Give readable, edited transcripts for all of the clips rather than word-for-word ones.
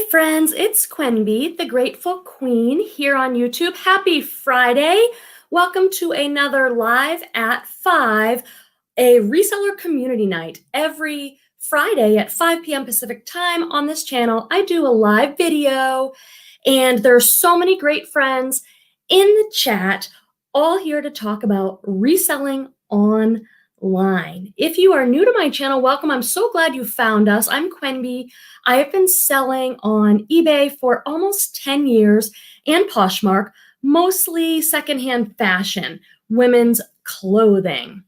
friends, it's Quenby, the Grateful Queen, here on YouTube. Happy Friday. Welcome to another Live at 5, a reseller community night. Every Friday at 5 p.m. Pacific time on this channel, I do a live video, and there are so many great friends in the chat, all here to talk about reselling online. If you are new to my channel, welcome. I'm so glad you found us. I'm Quenby. I have been selling on eBay for almost 10 years and Poshmark, mostly secondhand fashion, women's clothing.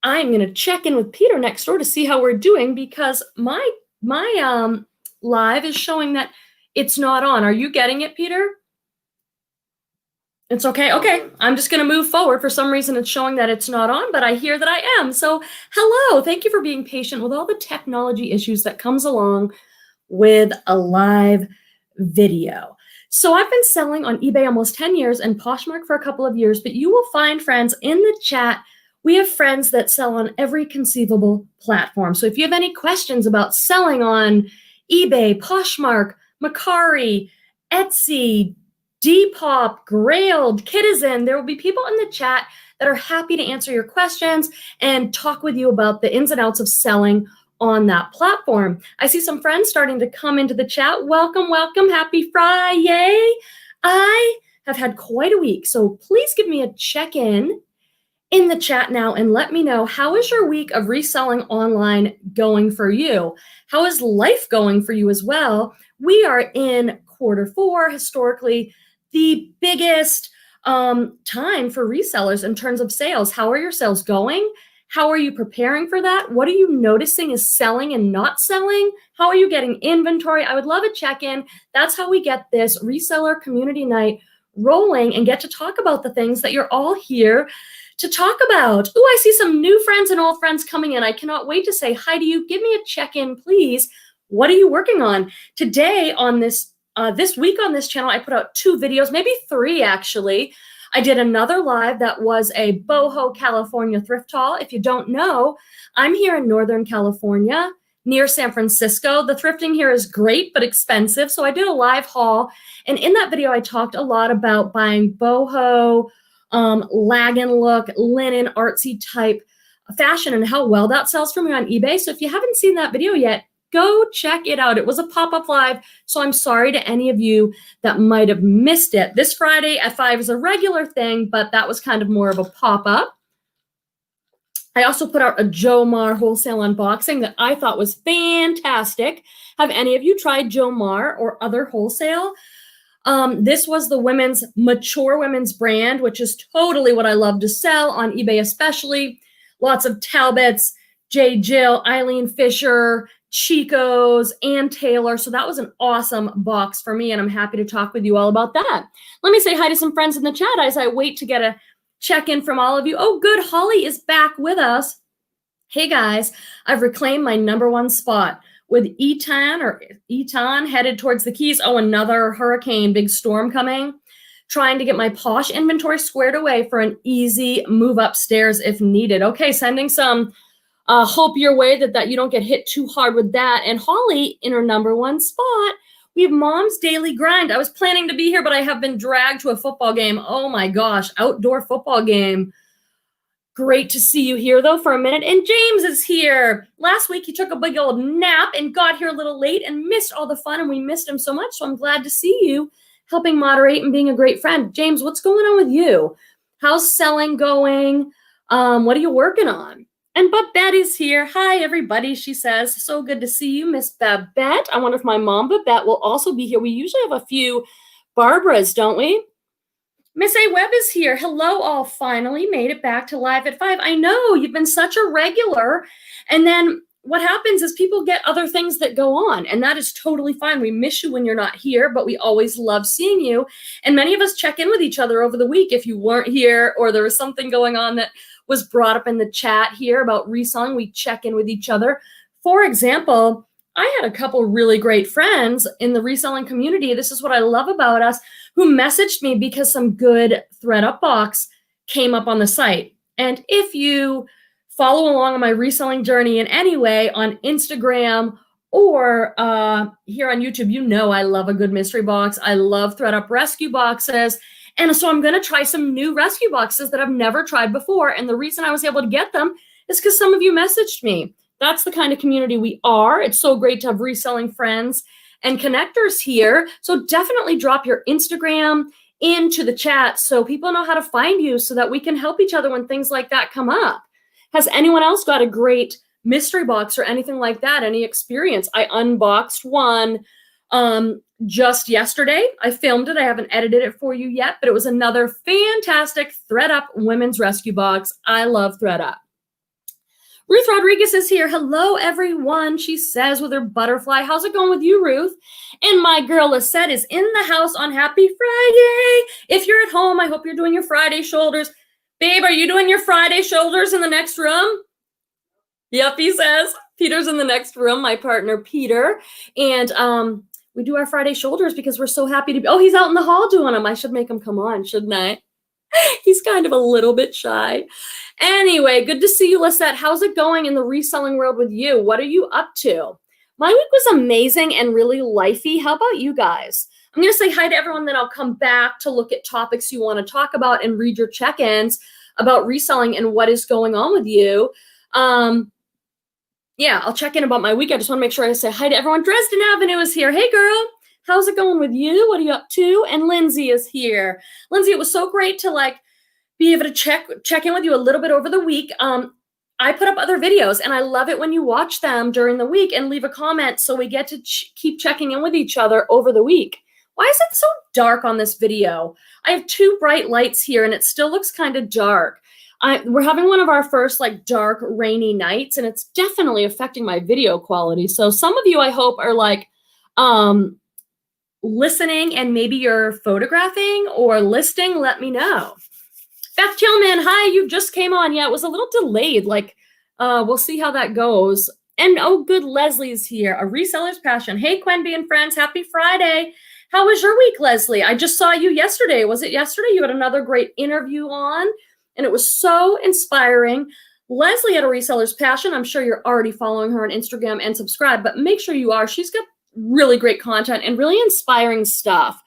I'm going to check in with Peter next door to see how we're doing because my live is showing that it's not on. Are you getting it, Peter? It's okay. Okay, I'm just going to move forward. For some reason, it's showing that it's not on, but I hear that I am. So hello. Thank you for being patient with all the technology issues that comes along with a live video. So I've been selling on eBay almost 10 years and Poshmark for a couple of years, but you will find friends in the chat. We have friends that sell on every conceivable platform. So if you have any questions about selling on eBay, Poshmark, Mercari, Etsy, Depop, Grailed, Kitizen, there will be people in the chat that are happy to answer your questions and talk with you about the ins and outs of selling on that platform. I see some friends starting to come into the chat. Welcome, welcome. Happy Friday. I have had quite a week, so please give me a check-in in the chat now and let me know, how is your week of reselling online going for you? How is life going for you as well? We are in Q4, historically the biggest time for resellers in terms of sales. How are your sales going? How are you preparing for that? What are you noticing is selling and not selling? How are you getting inventory? I would love a check-in. That's how we get this reseller community night rolling and get to talk about the things that you're all here to talk about. Ooh, I see some new friends and old friends coming in. I cannot wait to say hi to you. Give me a check-in, please. What are you working on? Today on this week on this channel, I put out 2 videos, maybe 3 actually. I did another live that was a Boho, California thrift haul. If you don't know, I'm here in Northern California near San Francisco. The thrifting here is great, but expensive. So I did a live haul. And in that video, I talked a lot about buying Boho, lag and look, linen, artsy type fashion and how well that sells for me on eBay. So if you haven't seen that video yet, go check it out. It was a pop-up live, so I'm sorry to any of you that might have missed it. This Friday at 5 is a regular thing, but that was kind of more of a pop-up. I also put out a Jomar Wholesale unboxing that I thought was fantastic. Have any of you tried Jomar or other wholesale? This was the mature women's brand, which is totally what I love to sell on eBay especially. Lots of Talbots, J. Jill, Eileen Fisher, Chico's, and Taylor. So that was an awesome box for me, and I'm happy to talk with you all about that. Let me say hi to some friends in the chat as I wait to get a check-in from all of you. Oh, good. Holly is back with us. Hey, guys. I've reclaimed my #1 spot with Eton headed towards the Keys. Oh, another hurricane, big storm coming. Trying to get my Posh inventory squared away for an easy move upstairs if needed. Okay, sending some hope your way that you don't get hit too hard with that. And Holly in her #1 spot. We have Mom's Daily Grind. I was planning to be here, but I have been dragged to a football game. Oh my gosh, outdoor football game. Great to see you here though for a minute. And James is here. Last week he took a big old nap and got here a little late and missed all the fun, and we missed him so much. So I'm glad to see you helping moderate and being a great friend. James, what's going on with you? How's selling going? What are you working on? And Babette is here. Hi, everybody, she says. So good to see you, Miss Babette. I wonder if my mom, Babette, will also be here. We usually have a few Barbaras, don't we? Miss A. Webb is here. Hello, all. Finally made it back to Live at 5. I know, you've been such a regular. And then what happens is people get other things that go on, and that is totally fine. We miss you when you're not here, but we always love seeing you. And many of us check in with each other over the week if you weren't here or there was something going on that was brought up in the chat here about reselling. We check in with each other. For example, I had a couple really great friends in the reselling community. This is what I love about us, who messaged me because some good Thredup box came up on the site. And if you follow along on my reselling journey in any way on Instagram or here on YouTube, you know I love a good mystery box. I love Thredup rescue boxes. And so I'm going to try some new rescue boxes that I've never tried before. And the reason I was able to get them is because some of you messaged me. That's the kind of community we are. It's so great to have reselling friends and connectors here. So definitely drop your Instagram into the chat so people know how to find you so that we can help each other when things like that come up. Has anyone else got a great mystery box or anything like that? Any experience? I unboxed one just yesterday. I filmed it. I haven't edited it for you yet, but it was another fantastic Thredup women's rescue box. I love Thredup. Ruth Rodriguez is here. Hello, everyone. She says with her butterfly. How's it going with you, Ruth? And my girl Lisette is in the house on Happy Friday. If you're at home, I hope you're doing your Friday shoulders. Babe, are you doing your Friday shoulders in the next room? Yep, he says. Peter's in the next room, my partner, Peter. And we do our Friday shoulders because we're so happy to be. Oh, he's out in the hall doing them. I should make him come on, shouldn't I? He's kind of a little bit shy. Anyway, good to see you, Lisette. How's it going in the reselling world with you? What are you up to? My week was amazing and really lifey. How about you guys? I'm going to say hi to everyone, then I'll come back to look at topics you want to talk about and read your check-ins about reselling and what is going on with you. Yeah, I'll check in about my week. I just want to make sure I say hi to everyone. Dresden Avenue is here. Hey, girl. How's it going with you? What are you up to? And Lindsay is here. Lindsay, it was so great to be able to check in with you a little bit over the week. I put up other videos, and I love it when you watch them during the week and leave a comment so we get to keep checking in with each other over the week. Why is it so dark on this video? I have two bright lights here, and it still looks kind of dark. We're having one of our first dark, rainy nights, and it's definitely affecting my video quality. So some of you, I hope, are listening and maybe you're photographing or listing. Let me know. Beth Tillman, hi, you just came on. Yeah, it was a little delayed. We'll see how that goes. And oh, good, Leslie's here. A reseller's passion. Hey, Quenby and friends, happy Friday. How was your week, Leslie? I just saw you yesterday. Was it yesterday? You had another great interview on, and it was so inspiring. Leslie had a reseller's passion. I'm sure you're already following her on Instagram and subscribe, but make sure you are. She's got really great content and really inspiring stuff.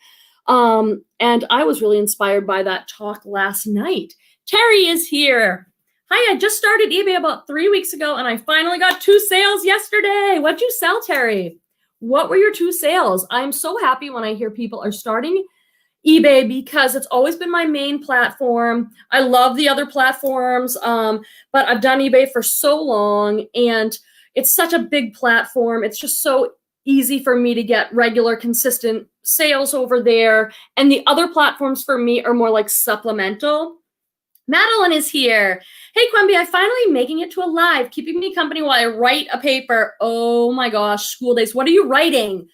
And I was really inspired by that talk last night. Terry is here. Hi, I just started eBay about 3 weeks ago, and I finally got 2 sales yesterday. What'd you sell, Terry? What were your 2 sales? I'm so happy when I hear people are starting eBay because it's always been my main platform. I love the other platforms, but I've done eBay for so long, and it's such a big platform. It's just so easy for me to get regular, consistent sales over there. And the other platforms for me are more like supplemental. Madeline is here. Hey, Quemby, I finally making it to a live, keeping me company while I write a paper. Oh my gosh, school days. What are you writing?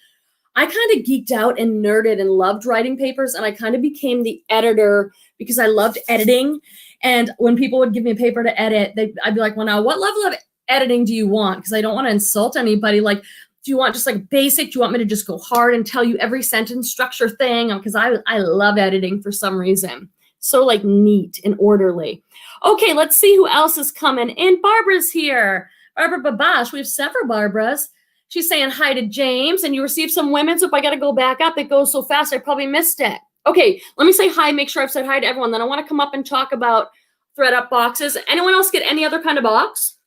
I kind of geeked out and nerded and loved writing papers, and I kind of became the editor because I loved editing. And when people would give me a paper to edit, I'd be like, well, now what level of editing do you want? Because I don't want to insult anybody. Do you want just basic? Do you want me to just go hard and tell you every sentence structure thing? Because I love editing for some reason. So neat and orderly. Okay, let's see who else is coming in. Barbara's here. Barbara Babash. We have several Barbaras. She's saying hi to James, and you received some women. So if I got to go back up, it goes so fast, I probably missed it. Okay, let me say hi, make sure I've said hi to everyone. Then I want to come up and talk about Thredup boxes. Anyone else get any other kind of box?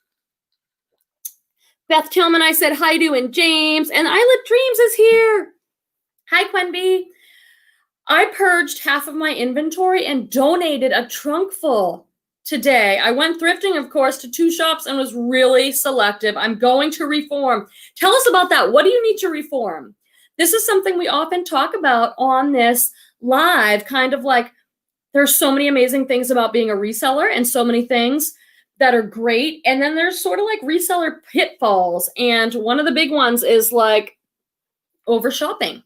Beth Tillman, I said hi to, and James, and Islet Dreams is here. Hi, Quenby. I purged half of my inventory and donated a trunk full today. I went thrifting, of course, to 2 shops and was really selective. I'm going to reform. Tell us about that. What do you need to reform? This is something we often talk about on this live, there's so many amazing things about being a reseller and so many things that are great. And then there's sort of reseller pitfalls. And one of the big ones is over shopping.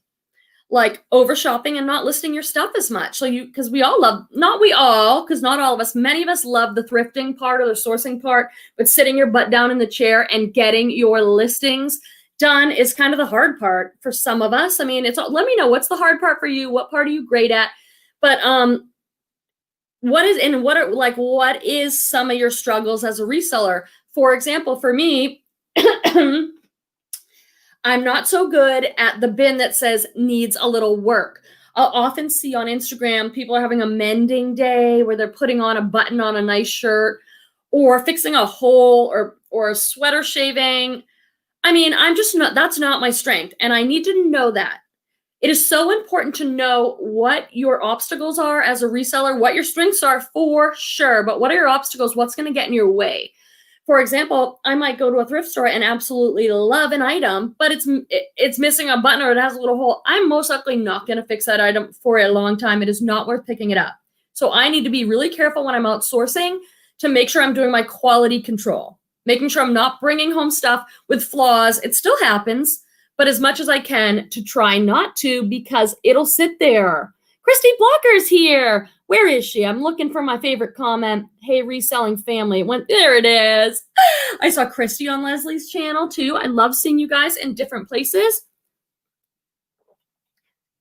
Over-shopping and not listing your stuff as much. Because we all love, not we all, because not all of us, many of us love the thrifting part or the sourcing part, but sitting your butt down in the chair and getting your listings done is kind of the hard part for some of us. I mean, let me know what's the hard part for you. What part are you great at? But what is some of your struggles as a reseller? For example, for me, I'm not so good at the bin that says needs a little work. I'll often see on Instagram people are having a mending day where they're putting on a button on a nice shirt or fixing a hole or a sweater shaving. I mean, I'm just not, that's not my strength. And I need to know that. It is so important to know what your obstacles are as a reseller, what your strengths are for sure, but what are your obstacles? What's going to get in your way? For example, I might go to a thrift store and absolutely love an item, but it's missing a button or it has a little hole. I'm most likely not going to fix that item for a long time. It is not worth picking it up. So I need to be really careful when I'm outsourcing to make sure I'm doing my quality control, making sure I'm not bringing home stuff with flaws. It still happens, but as much as I can to try not to, because it'll sit there. Christy Blocker's here. Where is she? I'm looking for my favorite comment. Hey, reselling family. There it is. I saw Christy on Leslie's channel too. I love seeing you guys in different places.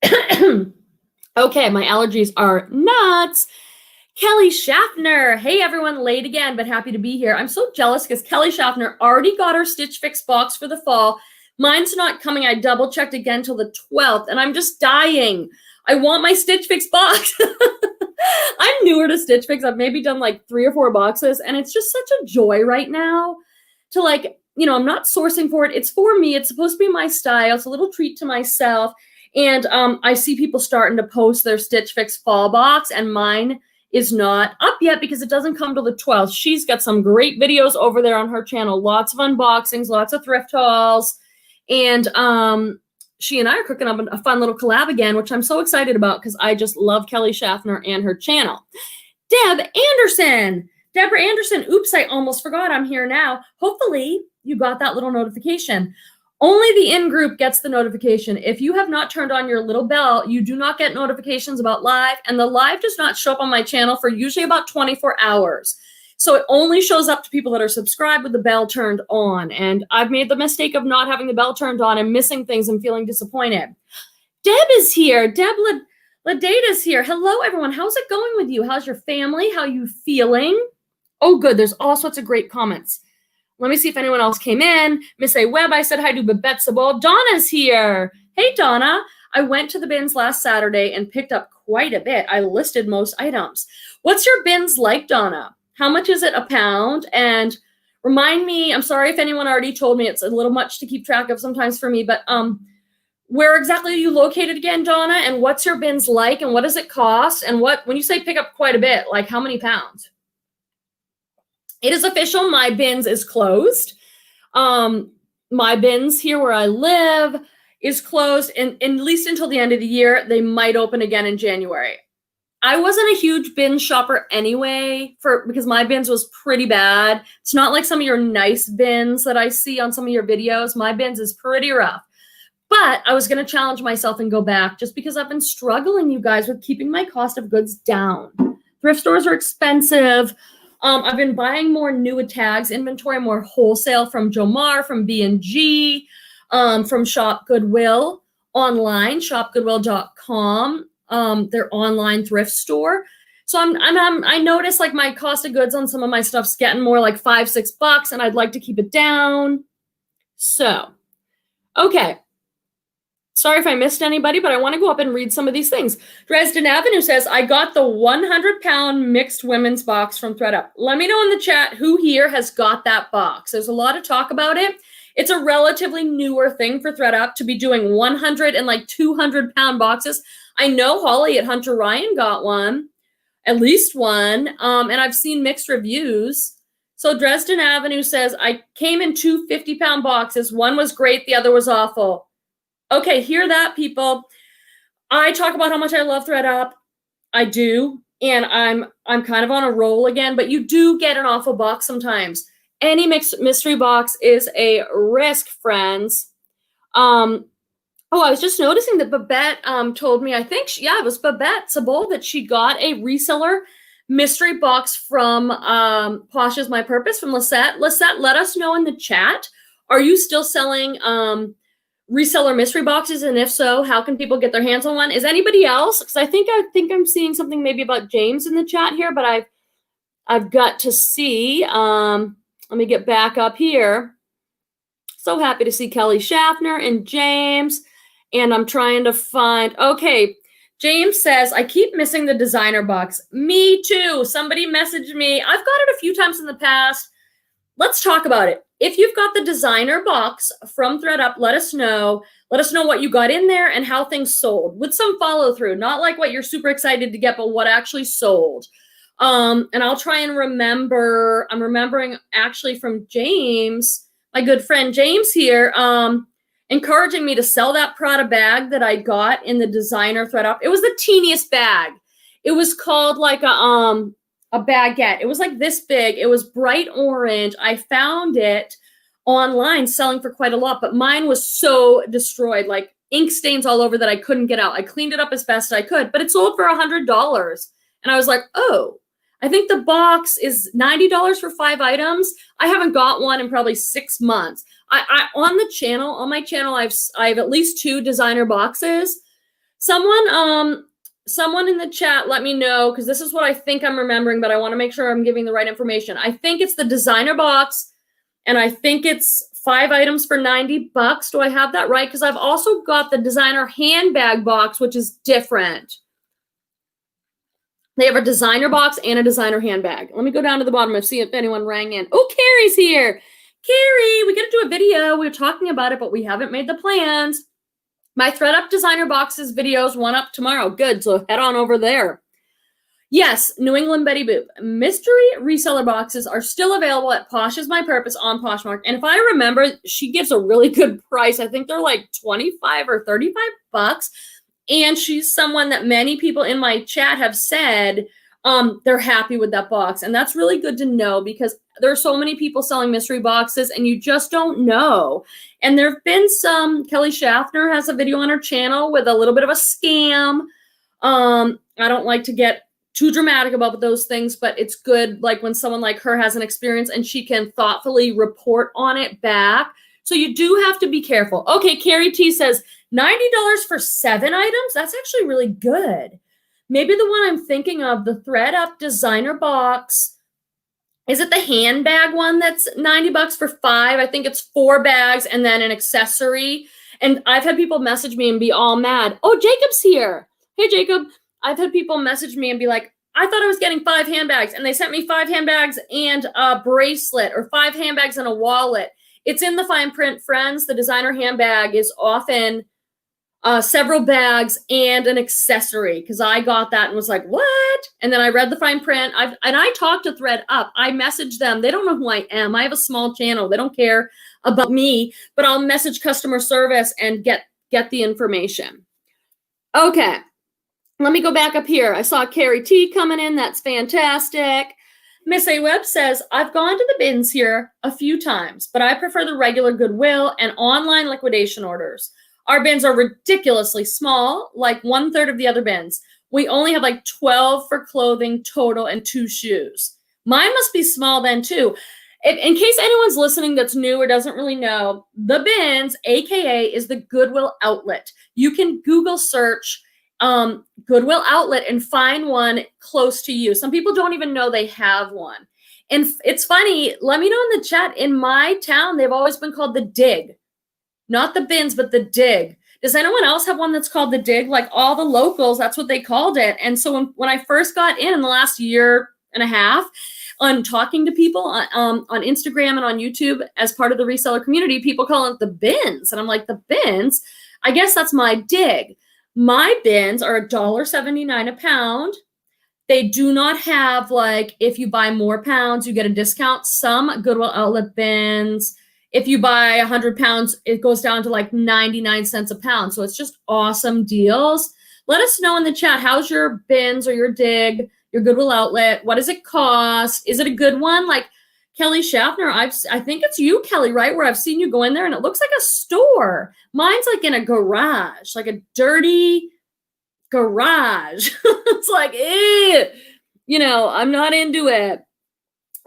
Okay, my allergies are nuts. Kelly Schaffner. Hey, everyone, late again, but happy to be here. I'm so jealous because Kelly Schaffner already got her Stitch Fix box for the fall. Mine's not coming. I double checked again till the 12th, and I'm just dying. I want my Stitch Fix box. I'm newer to Stitch Fix. I've maybe done like 3 or 4 boxes, and it's just such a joy right now to I'm not sourcing for it. It's for me. It's supposed to be my style. It's a little treat to myself. And I see people starting to post their Stitch Fix fall box, and mine is not up yet because it doesn't come till the 12th. She's got some great videos over there on her channel. Lots of unboxings, lots of thrift hauls. And she and I are cooking up a fun little collab again, which I'm so excited about because I just love Kelly Schaffner and her channel. Deborah Anderson. Oops, I almost forgot. I'm here now. Hopefully you got that little notification. Only the in-group gets the notification. If you have not turned on your little bell, you do not get notifications about live, and the live does not show up on my channel for usually about 24 hours. So it only shows up to people that are subscribed with the bell turned on, and I've made the mistake of not having the bell turned on and missing things and feeling disappointed. Deb is here. Deb Ladata's here. Hello, everyone. How's it going with you? How's your family? How are you feeling? Oh, good. There's all sorts of great comments. Let me see if anyone else came in. Miss A. Webb, I said hi to Babette Sabol. Donna's here. Hey, Donna. I went to the bins last Saturday and picked up quite a bit. I listed most items. What's your bins like, Donna? How much is it a pound? And remind me, I'm sorry if anyone already told me, it's a little much to keep track of sometimes for me, but where exactly are you located again, Donna? And what's your bins like? And what does it cost? And when you say pick up quite a bit, like how many pounds? It is official. My bins is closed. My bins here where I live is closed, and at least until the end of the year. They might open again in January. I wasn't a huge bin shopper anyway because my bins was pretty bad. It's not like some of your nice bins that I see on some of your videos. My bins is pretty rough. But I was going to challenge myself and go back just because I've been struggling, you guys, with keeping my cost of goods down. Thrift stores are expensive. I've been buying more new tags inventory, more wholesale from Jomar, from B&G, from Shop Goodwill Online, shopgoodwill.com, their online thrift store. So I noticed like my cost of goods on some of my stuff's getting more like $5-6, and I'd like to keep it down. So, okay. Sorry if I missed anybody, but I want to go up and read some of these things. Dresden Avenue says, I got the 100-pound mixed women's box from Thredup. Let me know in the chat who here has got that box. There's a lot of talk about it. It's a relatively newer thing for Thredup to be doing 100 and like 200-pound boxes. I know Holly at Hunter Ryan got one, at least one, and I've seen mixed reviews. So Dresden Avenue says, I came in 2 50-pound boxes. One was great, the other was awful. Okay, hear that, people. I talk about how much I love Thredup. I do, and I'm kind of on a roll again, but you do get an awful box sometimes. Any mixed mystery box is a risk, friends. I was just noticing that Babette told me, I think, it was Babette Sabol that she got a reseller mystery box from Posh is My Purpose from Lisette. Lisette, let us know in the chat. Are you still selling reseller mystery boxes, and if so, how can people get their hands on one? Is anybody else? Because I think I'm seeing something maybe about James in the chat here, but I've got to see. Let me get back up here. So happy to see Kelly Schaffner and James. And I'm trying to find, okay, James says, I keep missing the designer box. Me too. Somebody messaged me. I've got it a few times in the past. Let's talk about it. If you've got the designer box from Thredup, let us know. Let us know what you got in there and how things sold with some follow through, not like what you're super excited to get, but what actually sold. And I'll try and remember, I'm remembering actually from James, my good friend James here, encouraging me to sell that Prada bag that I got in the designer Thredup. It was the teeniest bag. It was called like a baguette. It was like this big. It was bright orange. I found it online selling for quite a lot, but mine was so destroyed, like ink stains all over that I couldn't get out. I cleaned it up as best I could, but it sold for $100. And I was like, oh, I think the box is $90 for 5 items. I haven't got one in probably 6 months. I on my channel, I have at least 2 designer boxes. Someone in the chat, let me know, because this is what I think I'm remembering, but I want to make sure I'm giving the right information. I think it's the designer box, and I think it's 5 items for $90. Do I have that right? Because I've also got the designer handbag box, which is different. They have a designer box and a designer handbag. Let me go down to the bottom and see if anyone rang in. Oh, Carrie's here. Carrie, we got to do a video. We were talking about it, but we haven't made the plans. My Thredup designer boxes videos one up tomorrow. Good, so head on over there. Yes, New England Betty Boop. Mystery reseller boxes are still available at Posh is My Purpose on Poshmark. And if I remember, she gives a really good price. I think they're like 25 or 35 bucks. And she's someone that many people in my chat have said they're happy with that box. And that's really good to know because there are so many people selling mystery boxes and you just don't know. And there have been some, Kelly Schaffner has a video on her channel with a little bit of a scam. I don't like to get too dramatic about those things, but it's good like when someone like her has an experience and she can thoughtfully report on it back. So you do have to be careful. Okay, Carrie T says, $90 for 7 items? That's actually really good. Maybe the one I'm thinking of, the Thredup designer box. Is it the handbag one that's $90 for 5? I think it's 4 bags and then an accessory. And I've had people message me and be all mad. Oh, Jacob's here. Hey, Jacob. I've had people message me and be like, I thought I was getting 5 handbags. And they sent me 5 handbags and a bracelet or 5 handbags and a wallet. It's in the fine print, friends. The designer handbag is often several bags and an accessory because I got that and was like, what? And then I read the fine print. I talked to Thredup. I messaged them. They don't know who I am. I have a small channel. They don't care about me, but I'll message customer service and get the information. Okay. Let me go back up here. I saw Carrie T coming in. That's fantastic. Miss A. Webb says, I've gone to the bins here a few times, but I prefer the regular Goodwill and online liquidation orders. Our bins are ridiculously small, like 1/3 of the other bins. We only have like 12 for clothing total and 2 shoes. Mine must be small then too. In case anyone's listening that's new or doesn't really know, the bins, AKA, is the Goodwill outlet. You can Google search Goodwill outlet and find one close to you. Some people don't even know they have one. And it's funny, let me know in the chat, in my town, they've always been called the Dig. Not the bins, but the Dig. Does anyone else have one that's called the Dig? Like all the locals, that's what they called it. And so when I first got in the last year and a half on talking to people on Instagram and on YouTube as part of the reseller community, people call it the bins. And I'm like, the bins? I guess that's my Dig. My bins are $1.79 a pound. They do not have like, if you buy more pounds, you get a discount. Some Goodwill outlet bins, if you buy 100 pounds, it goes down to like 99 cents a pound. So it's just awesome deals. Let us know in the chat, how's your bins or your Dig, your Goodwill outlet? What does it cost? Is it a good one? Like Kelly Schaffner, I think it's you, Kelly, right? Where I've seen you go in there and it looks like a store. Mine's like in a garage, like a dirty garage. It's like, I'm not into it.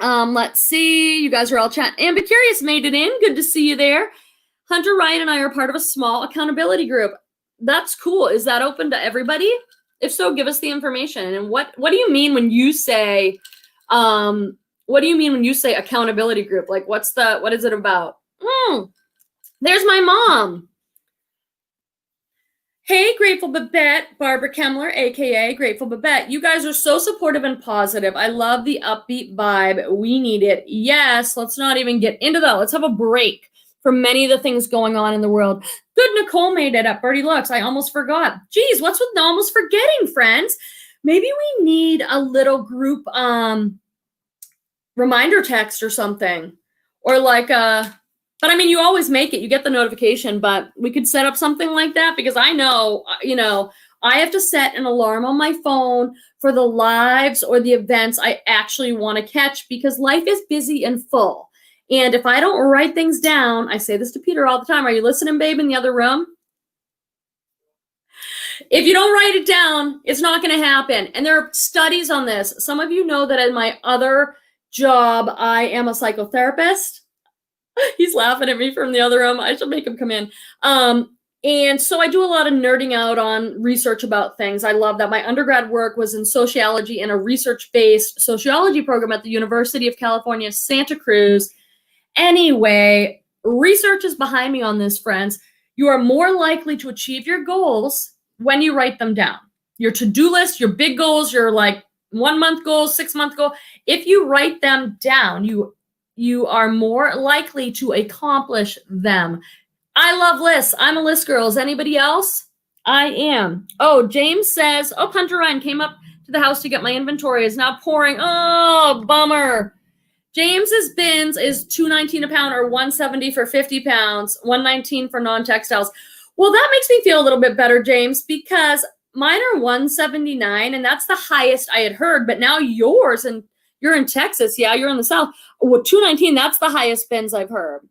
Let's see. You guys are all chatting. Amber Curious made it in. Good to see you there. Hunter Ryan and I are part of a small accountability group. That's cool. Is that open to everybody? If so, give us the information. And what do you mean when you say, accountability group? Like, what is it about? There's my mom. Hey, Grateful Babette, Barbara Kemmler, aka Grateful Babette. You guys are so supportive and positive. I love the upbeat vibe. We need it. Yes, let's not even get into that. Let's have a break from many of the things going on in the world. Good, Nicole made it up. Birdie Lux, I almost forgot. Geez, what's with almost forgetting, friends? Maybe we need a little group reminder text or something. Or like but I mean, you always make it. You get the notification, but we could set up something like that because I know, I have to set an alarm on my phone for the lives or the events I actually want to catch because life is busy and full. And if I don't write things down, I say this to Peter all the time. Are you listening, babe, in the other room? If you don't write it down, it's not going to happen. And there are studies on this. Some of you know that in my other job, I am a psychotherapist. He's laughing at me from the other room. I should make him come in. And so I do a lot of nerding out on research about things. I love that. My undergrad work was in sociology and a research-based sociology program at the University of California, Santa Cruz. Anyway, research is behind me on this, friends. You are more likely to achieve your goals when you write them down. Your to-do list, your big goals, your like 1 month goal, 6 month goal. If you write them down, you are more likely to accomplish them. I love lists. I'm a list girl. Is anybody else? I am. Oh, James says, Hunter Ryan came up to the house to get my inventory. Is now pouring. Oh, bummer. James's bins is $2.19 a pound or $1.70 for 50 pounds, $1.19 for non-textiles. Well, that makes me feel a little bit better, James, because mine are $1.79, and that's the highest I had heard. But now yours, and you're in Texas. Yeah, you're in the South. Well, $2.19, that's the highest bins I've heard.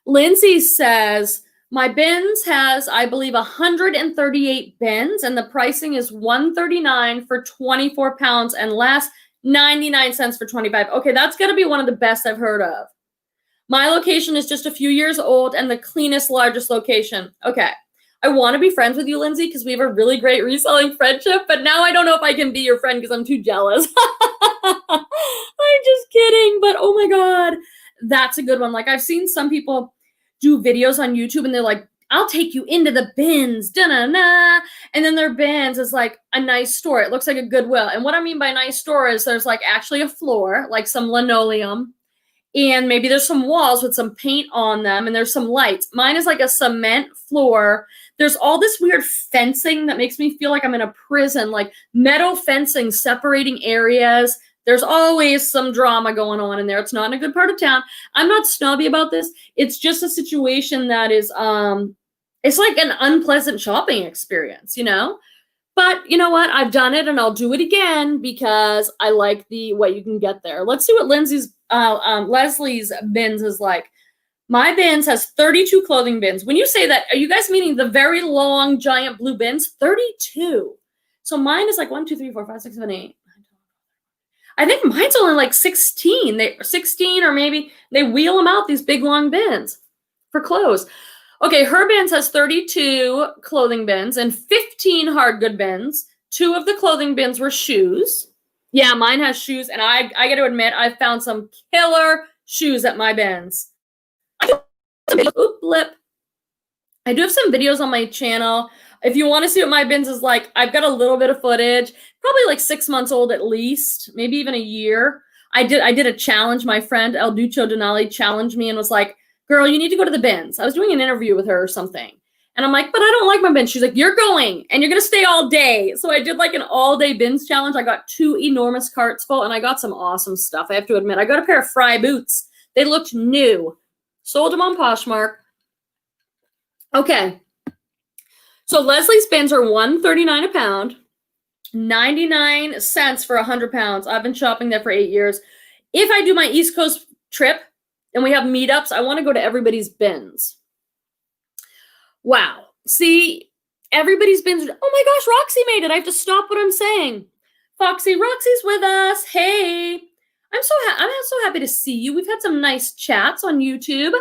Lindsay says, my bins has, I believe, 138 bins, and the pricing is $139 for 24 pounds and less, 99 cents for 25. Okay, that's going to be one of the best I've heard of. My location is just a few years old and the cleanest, largest location. Okay. I want to be friends with you, Lindsay, because we have a really great reselling friendship, but now I don't know if I can be your friend because I'm too jealous. I'm just kidding, but oh my God, that's a good one. Like I've seen some people do videos on YouTube and they're like, I'll take you into the bins, da-na-na. And then their bins is like a nice store. It looks like a Goodwill. And what I mean by nice store is there's like actually a floor, like some linoleum, and maybe there's some walls with some paint on them and there's some lights. Mine is like a cement floor. There's all this weird fencing that makes me feel like I'm in a prison, like metal fencing separating areas. There's always some drama going on in there. It's not in a good part of town. I'm not snobby about this. It's just a situation that is, it's like an unpleasant shopping experience, But you know what? I've done it and I'll do it again because I like what you can get there. Let's see what Leslie's bins is like. My bins has 32 clothing bins. When you say that, are you guys meaning the very long, giant blue bins? 32. So mine is like 1, 2, 3, 4, 5, 6, 7, 8. I think mine's only like 16. 16 or maybe they wheel them out, these big long bins for clothes. Okay, her bins has 32 clothing bins and 15 hard good bins. 2 of the clothing bins were shoes. Yeah, mine has shoes, and I got to admit, I've found some killer shoes at my bins. Blip. I do have some videos on my channel. If you want to see what my bins is like, I've got a little bit of footage, probably like 6 months old at least, maybe even a year. I did a challenge. My friend El Ducho Denali challenged me and was like, girl, you need to go to the bins. I was doing an interview with her or something. And I'm like, but I don't like my bins. She's like, you're going and you're going to stay all day. So I did like an all day bins challenge. I got 2 enormous carts full and I got some awesome stuff. I have to admit, I got a pair of Fry boots. They looked new. Sold them on Poshmark. Okay. So Leslie's bins are $139 a pound, 99 cents for 100 pounds. I've been shopping there for 8 years. If I do my East Coast trip and we have meetups, I want to go to everybody's bins. Wow. See, everybody's bins. Oh my gosh, Roxy made it. I have to stop what I'm saying. Foxy, Roxy's with us. Hey. I'm so happy to see you. We've had some nice chats on YouTube.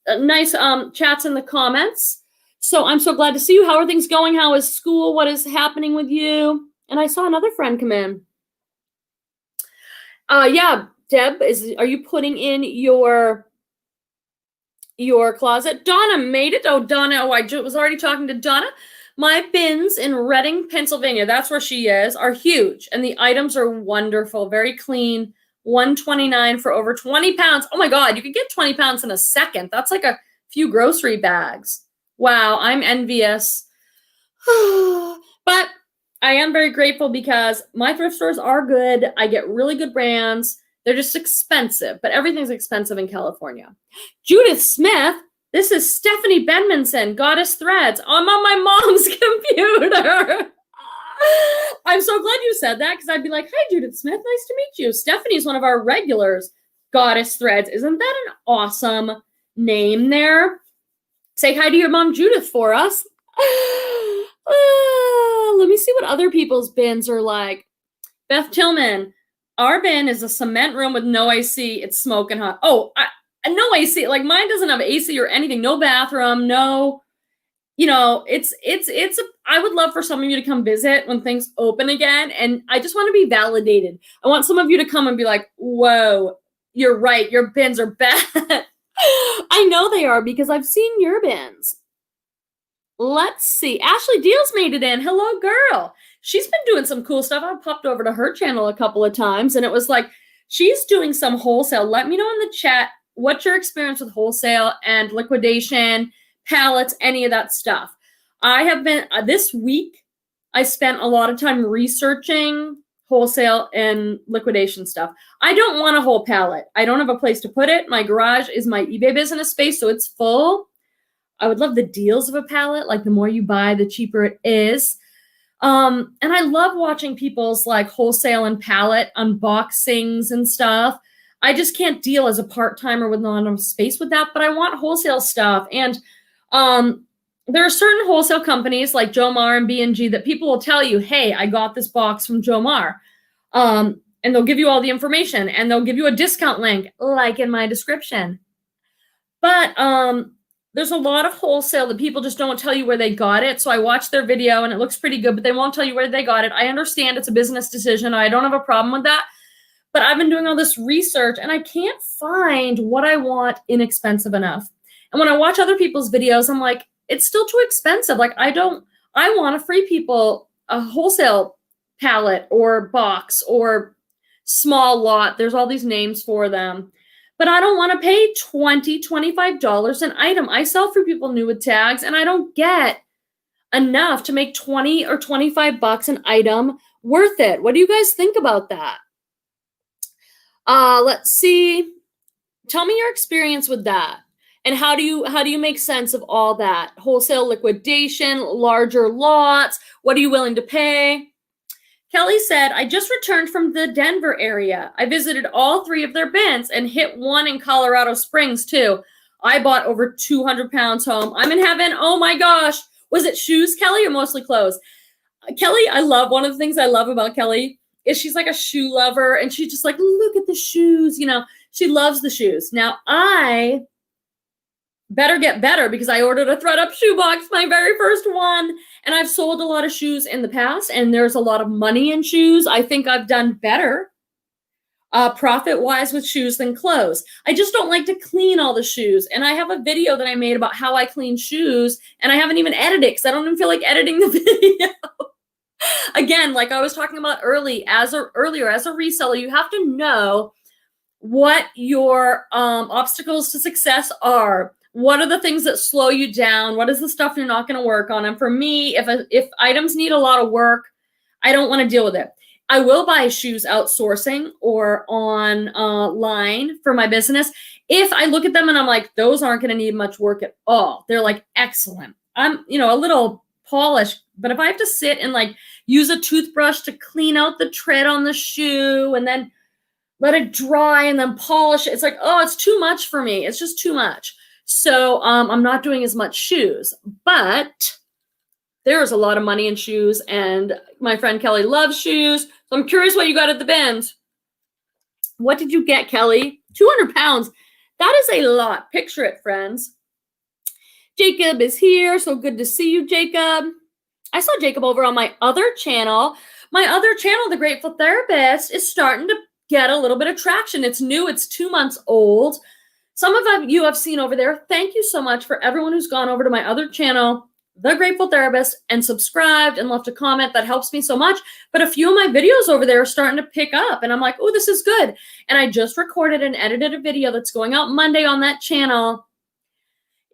Nice chats in the comments. So I'm so glad to see you. How are things going? How is school? What is happening with you? And I saw another friend come in. Yeah, Deb, are you putting in your your closet. Donna made it. Oh, Donna. Oh, I was already talking to Donna. My bins in Reading, Pennsylvania, that's where she is, are huge. And the items are wonderful, very clean. $129 for over 20 pounds. Oh my God, you could get 20 pounds in a second. That's like a few grocery bags. Wow, I'm envious. But I am very grateful because my thrift stores are good. I get really good brands. They're just expensive, but everything's expensive in California. Judith Smith, this is Stephanie Benmanson, Goddess Threads. I'm on my mom's computer. I'm so glad you said that because I'd be like, hi, Judith Smith. Nice to meet you. Stephanie's one of our regulars. Goddess Threads. Isn't that an awesome name there? Say hi to your mom, Judith, for us. Let me see what other people's bins are like. Beth Tillman. Our bin is a cement room with no AC. It's smoking hot. Oh, no AC. Like mine doesn't have AC or anything. No bathroom. No. I would love for some of you to come visit when things open again. And I just want to be validated. I want some of you to come and be like, whoa, you're right. Your bins are bad. I know they are because I've seen your bins. Let's see. Ashley Deals made it in. Hello, girl. She's been doing some cool stuff. I popped over to her channel a couple of times and it was like, she's doing some wholesale. Let me know in the chat what's your experience with wholesale and liquidation, pallets, any of that stuff. I have been, this week, I spent a lot of time researching wholesale and liquidation stuff. I don't want a whole pallet. I don't have a place to put it. My garage is my eBay business space, so it's full. I would love the deals of a pallet. Like the more you buy, the cheaper it is. And I love watching people's like wholesale and pallet unboxings and stuff. I just can't deal as a part-timer with not enough space with that, but I want wholesale stuff. And there are certain wholesale companies like Jomar and B&G that people will tell you, hey, I got this box from Jomar. And they'll give you all the information and they'll give you a discount link, like in my description. But there's a lot of wholesale that people just don't tell you where they got it. So I watched their video and it looks pretty good, but they won't tell you where they got it. I understand it's a business decision. I don't have a problem with that. But I've been doing all this research and I can't find what I want inexpensive enough. And when I watch other people's videos, I'm like, it's still too expensive. Like I want to free people a wholesale pallet or box or small lot. There's all these names for them. But I don't want to pay $20, $25 an item. I sell for people new with tags and I don't get enough to make 20 or 25 bucks an item worth it. What do you guys think about that? Let's see. Tell me your experience with that. And how do you make sense of all that? Wholesale liquidation, larger lots. What are you willing to pay? Kelly said, I just returned from the Denver area. I visited all 3 of their bins and hit one in Colorado Springs too. I bought over 200 pounds home. I'm in heaven. Oh my gosh. Was it shoes, Kelly, or mostly clothes? Kelly, one of the things I love about Kelly is she's like a shoe lover and she's just like, look at the shoes. She loves the shoes. Now I better get better because I ordered a Thredup shoe box, my very first one. And I've sold a lot of shoes in the past and there's a lot of money in shoes. I think I've done better profit-wise with shoes than clothes. I just don't like to clean all the shoes. And I have a video that I made about how I clean shoes and I haven't even edited it because I don't even feel like editing the video. Again, like I was talking about earlier, as a reseller, you have to know what your obstacles to success are. What are the things that slow you down? What is the stuff you're not going to work on? And for me, if items need a lot of work, I don't want to deal with it. I will buy shoes outsourcing or online for my business. If I look at them and I'm like, those aren't going to need much work at all. They're like excellent. I'm, a little polished, but if I have to sit and like use a toothbrush to clean out the tread on the shoe and then let it dry and then polish it, it's like, oh, it's too much for me. It's just too much. So I'm not doing as much shoes, but there's a lot of money in shoes and my friend Kelly loves shoes. So I'm curious what you got at the bins. What did you get, Kelly? 200 pounds. That is a lot. Picture it, friends. Jacob is here. So good to see you, Jacob. I saw Jacob over on my other channel. My other channel, The Grateful Therapist, is starting to get a little bit of traction. It's new. It's 2 months old. some of you have seen over there. Thank you so much for everyone who's gone over to my other channel, The Grateful Therapist, and subscribed and left a comment. That helps me so much. But a few of my videos over there are starting to pick up, and I'm like, oh, this is good. And I just recorded and edited a video that's going out Monday on that channel.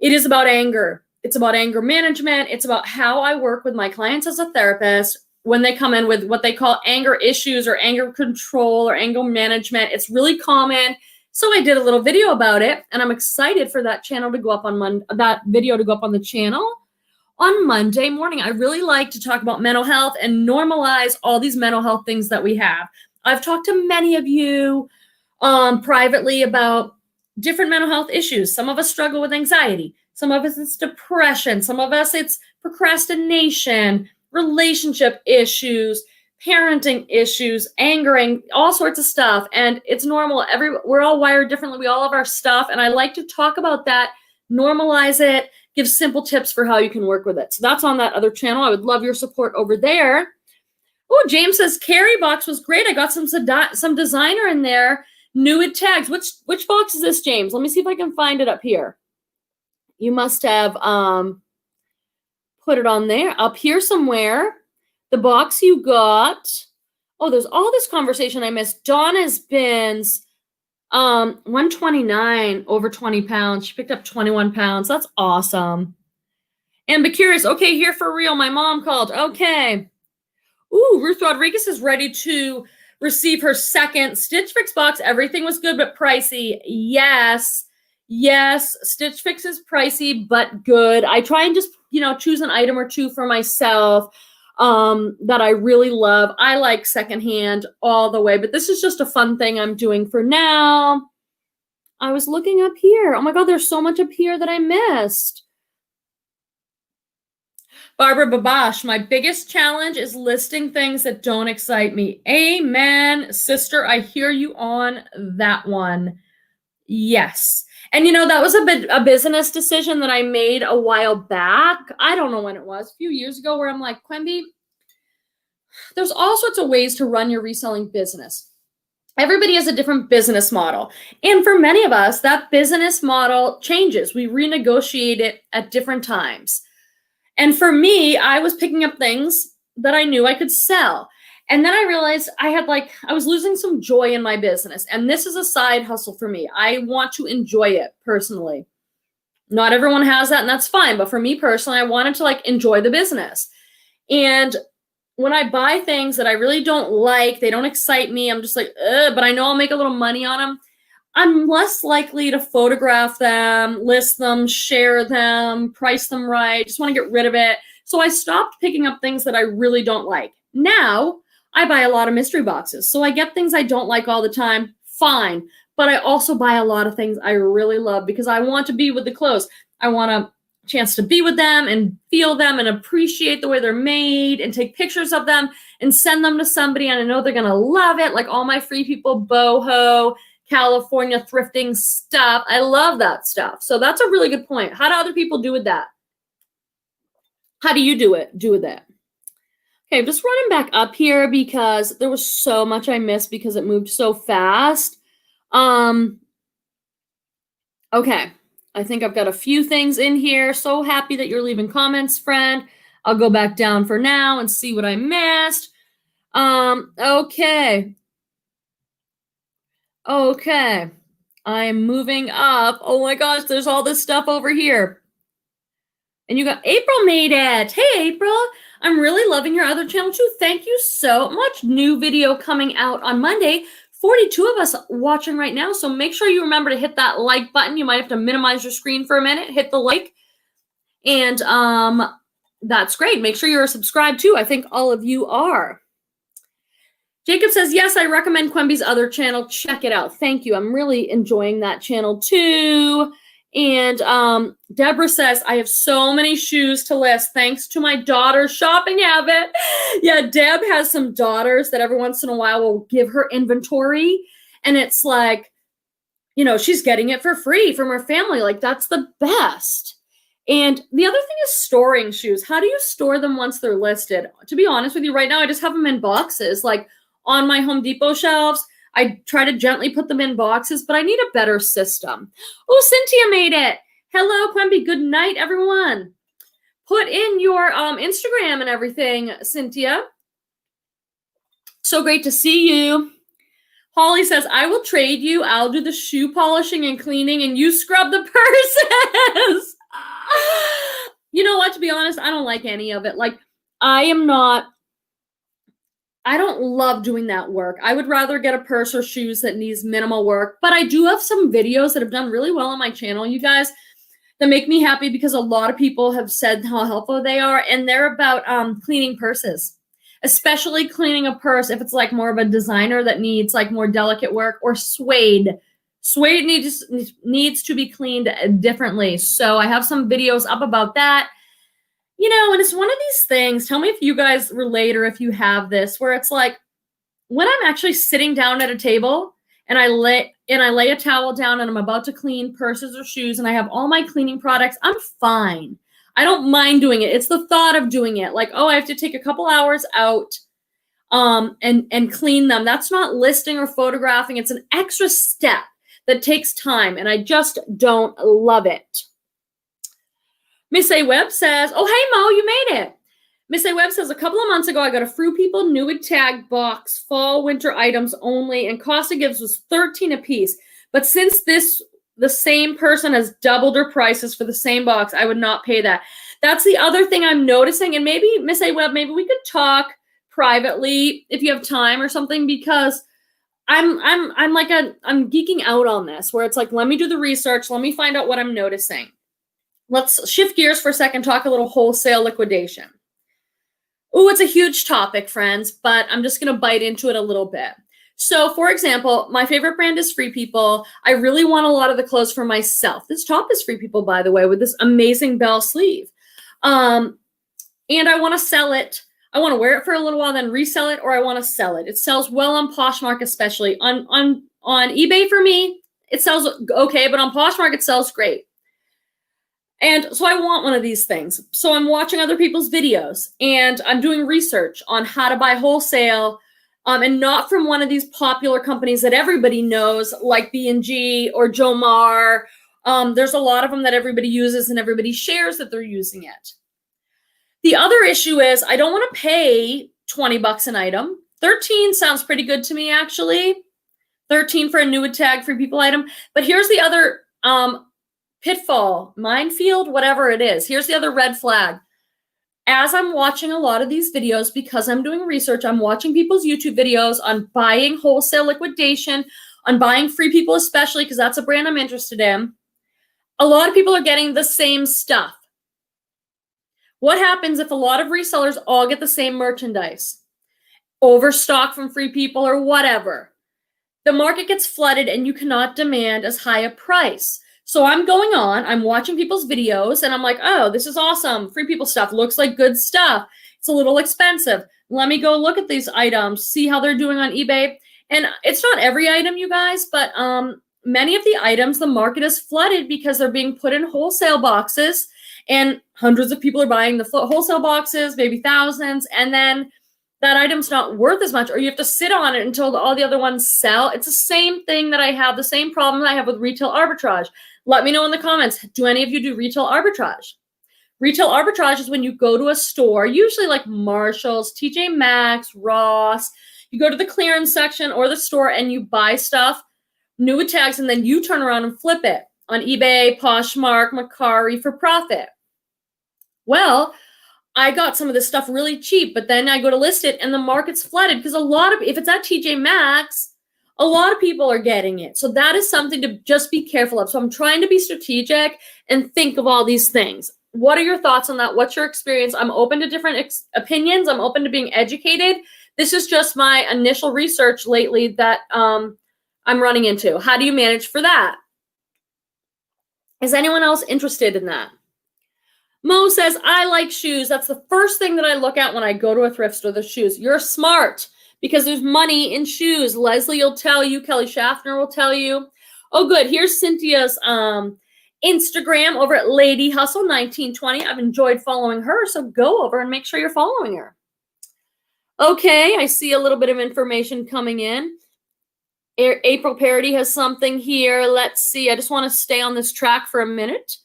It is about anger. It's about anger management. It's about how I work with my clients as a therapist when they come in with what they call anger issues or anger control or anger management. It's really common. So I did a little video about it, and I'm excited for that channel to go up on that video to go up on the channel on Monday morning. I really like to talk about mental health and normalize all these mental health things that we have. I've talked to many of you privately about different mental health issues. Some of us struggle with anxiety. Some of us it's depression. Some of us it's procrastination, relationship issues, parenting issues, angering, all sorts of stuff. And it's normal. We're all wired differently. We all have our stuff. And I like to talk about that, normalize it, give simple tips for how you can work with it. So that's on that other channel. I would love your support over there. Oh, James says, Carrie box was great. I got some designer in there. New with tags. Which box is this, James? Let me see if I can find it up here. You must have put it on there. Up here somewhere. The box you got. Oh, there's all this conversation I missed. Donna's bins. 129 over 20 pounds. She picked up 21 pounds. That's awesome. And be curious. Okay, here for real. My mom called. Okay. Ooh, Ruth Rodriguez is ready to receive her second Stitch Fix box. Everything was good, but pricey. Yes. Yes. Stitch Fix is pricey, but good. I try and just, choose an item or two for myself that I really love. I like secondhand all the way, but this is just a fun thing I'm doing for now. I was looking up here. Oh my God, there's so much up here that I missed. Barbara Babash, my biggest challenge is listing things that don't excite me. Amen, sister. I hear you on that one. Yes. And that was a business decision that I made a while back. I don't know when it was, a few years ago, where I'm like, Quimby, there's all sorts of ways to run your reselling business. Everybody has a different business model. And for many of us, that business model changes. We renegotiate it at different times. And for me, I was picking up things that I knew I could sell. And then I realized I was losing some joy in my business. And this is a side hustle for me. I want to enjoy it personally. Not everyone has that, and that's fine. But for me personally, I wanted to enjoy the business. And when I buy things that I really don't like, they don't excite me, I'm just like, ugh, but I know I'll make a little money on them. I'm less likely to photograph them, list them, share them, price them right. Just want to get rid of it. So I stopped picking up things that I really don't like. Now, I buy a lot of mystery boxes. So I get things I don't like all the time. Fine. But I also buy a lot of things I really love because I want to be with the clothes. I want a chance to be with them and feel them and appreciate the way they're made and take pictures of them and send them to somebody. And I know they're going to love it. Like all my free people, boho, California thrifting stuff. I love that stuff. So that's a really good point. How do other people do with that? How do you do with that? Okay, I'm just running back up here because there was so much I missed because it moved so fast. Okay, I think I've got a few things in here. So happy that you're leaving comments, friend. I'll go back down for now and see what I missed. Okay. I'm moving up. Oh my gosh, there's all this stuff over here. And you got April made it. Hey, April. I'm really loving your other channel too. Thank you so much. New video coming out on Monday. 42 of us watching right now. So make sure you remember to hit that like button. You might have to minimize your screen for a minute. Hit the like. And that's great. Make sure you're subscribed too. I think all of you are. Jacob says, yes, I recommend Quimby's other channel. Check it out. Thank you. I'm really enjoying that channel too. And Deborah says, I have so many shoes to list thanks to my daughter's shopping habit. Yeah, Deb has some daughters that every once in a while will give her inventory. And it's like, she's getting it for free from her family. Like, that's the best. And the other thing is storing shoes. How do you store them once they're listed? To be honest with you, right now, I just have them in boxes, like on my Home Depot shelves. I try to gently put them in boxes, but I need a better system. Oh, Cynthia made it. Hello, Quemby. Good night, everyone. Put in your Instagram and everything, Cynthia. So great to see you. Holly says, I will trade you. I'll do the shoe polishing and cleaning, and you scrub the purses. You know what? To be honest, I don't like any of it. Like, I don't love doing that work. I would rather get a purse or shoes that needs minimal work. But I do have some videos that have done really well on my channel, you guys, that make me happy because a lot of people have said how helpful they are. And they're about cleaning purses, especially cleaning a purse if it's like more of a designer that needs like more delicate work, or suede. Suede needs to be cleaned differently. So I have some videos up about that. You know, and it's one of these things, tell me if you guys relate or if you have this, where it's like when I'm actually sitting down at a table and I lay a towel down and I'm about to clean purses or shoes and I have all my cleaning products, I'm fine. I don't mind doing it. It's the thought of doing it. Like, oh, I have to take a couple hours out and clean them. That's not listing or photographing. It's an extra step that takes time, and I just don't love it. Miss A. Webb says, oh, hey, Mo, you made it. Miss A. Webb says, a couple of months ago, I got a Fruit People new tag box, fall, winter items only, and cost of gives was $13 a piece. But since the same person has doubled her prices for the same box, I would not pay that. That's the other thing I'm noticing. And maybe, Miss A. Webb, maybe we could talk privately if you have time or something, because I'm geeking out on this, where it's like, let me do the research. Let me find out what I'm noticing. Let's shift gears for a second, talk a little wholesale liquidation. Oh, it's a huge topic, friends, but I'm just going to bite into it a little bit. So, for example, my favorite brand is Free People. I really want a lot of the clothes for myself. This top is Free People, by the way, with this amazing bell sleeve. And I want to sell it. I want to wear it for a little while, then resell it, or I want to sell it. It sells well on Poshmark, especially. On eBay, for me, it sells okay, but on Poshmark, it sells great. And so I want one of these things. So I'm watching other people's videos and I'm doing research on how to buy wholesale, and not from one of these popular companies that everybody knows, like B&G or Jomar. There's a lot of them that everybody uses and everybody shares that they're using it. The other issue is I don't want to pay $20 an item. 13 sounds pretty good to me, actually. 13 for a new tag Free People item. But here's the other pitfall, minefield, whatever it is. Here's the other red flag. As I'm watching a lot of these videos, because I'm doing research, I'm watching people's YouTube videos on buying wholesale liquidation, on buying Free People especially, because that's a brand I'm interested in. A lot of people are getting the same stuff. What happens if a lot of resellers all get the same merchandise? Overstock from Free People or whatever. The market gets flooded and you cannot demand as high a price. So I'm going on, I'm watching people's videos, and I'm like, oh, this is awesome. Free People stuff looks like good stuff. It's a little expensive. Let me go look at these items, see how they're doing on eBay. And it's not every item, you guys, but many of the items, the market is flooded because they're being put in wholesale boxes, and hundreds of people are buying the wholesale boxes, maybe thousands, and then that item's not worth as much, or you have to sit on it until all the other ones sell. It's the same thing that I have, the same problem that I have with retail arbitrage. Let me know in the comments, do any of you do retail arbitrage? Retail arbitrage is when you go to a store, usually like Marshall's, TJ Maxx, Ross. You go to the clearance section or the store and you buy stuff, new with tags, and then you turn around and flip it on eBay, Poshmark, Mercari for profit. Well, I got some of this stuff really cheap, but then I go to list it and the market's flooded because if it's at TJ Maxx, a lot of people are getting it. So that is something to just be careful of. So I'm trying to be strategic and think of all these things. What are your thoughts on that? What's your experience? I'm open to different opinions. I'm open to being educated. This is just my initial research lately that I'm running into. How do you manage for that? Is anyone else interested in that? Mo says, I like shoes. That's the first thing that I look at when I go to a thrift store, the shoes. You're smart because there's money in shoes. Leslie will tell you. Kelly Schaffner will tell you. Oh, good. Here's Cynthia's Instagram over at Lady Hustle 1920. I've enjoyed following her, so go over and make sure you're following her. Okay, I see a little bit of information coming in. April Parody has something here. Let's see. I just want to stay on this track for a minute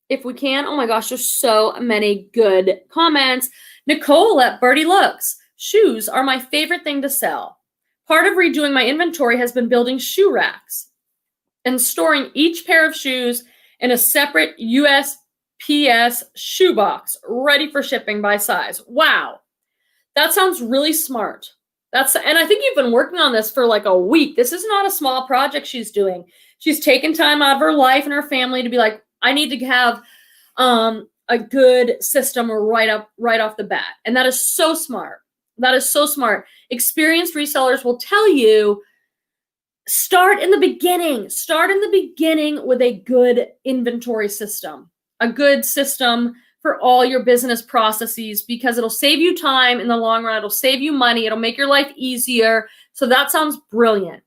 if we can. Oh my gosh, there's so many good comments. Nicole at Birdie Looks. Shoes are my favorite thing to sell. Part of redoing my inventory has been building shoe racks and storing each pair of shoes in a separate USPS shoebox ready for shipping by size. Wow. That sounds really smart. And I think you've been working on this for like a week. This is not a small project she's doing. She's taken time out of her life and her family to be like, I need to have a good system right off the bat. And that is so smart. That is so smart. Experienced resellers will tell you, start in the beginning. Start in the beginning with a good inventory system, a good system for all your business processes, because it'll save you time in the long run. It'll save you money. It'll make your life easier. So that sounds brilliant.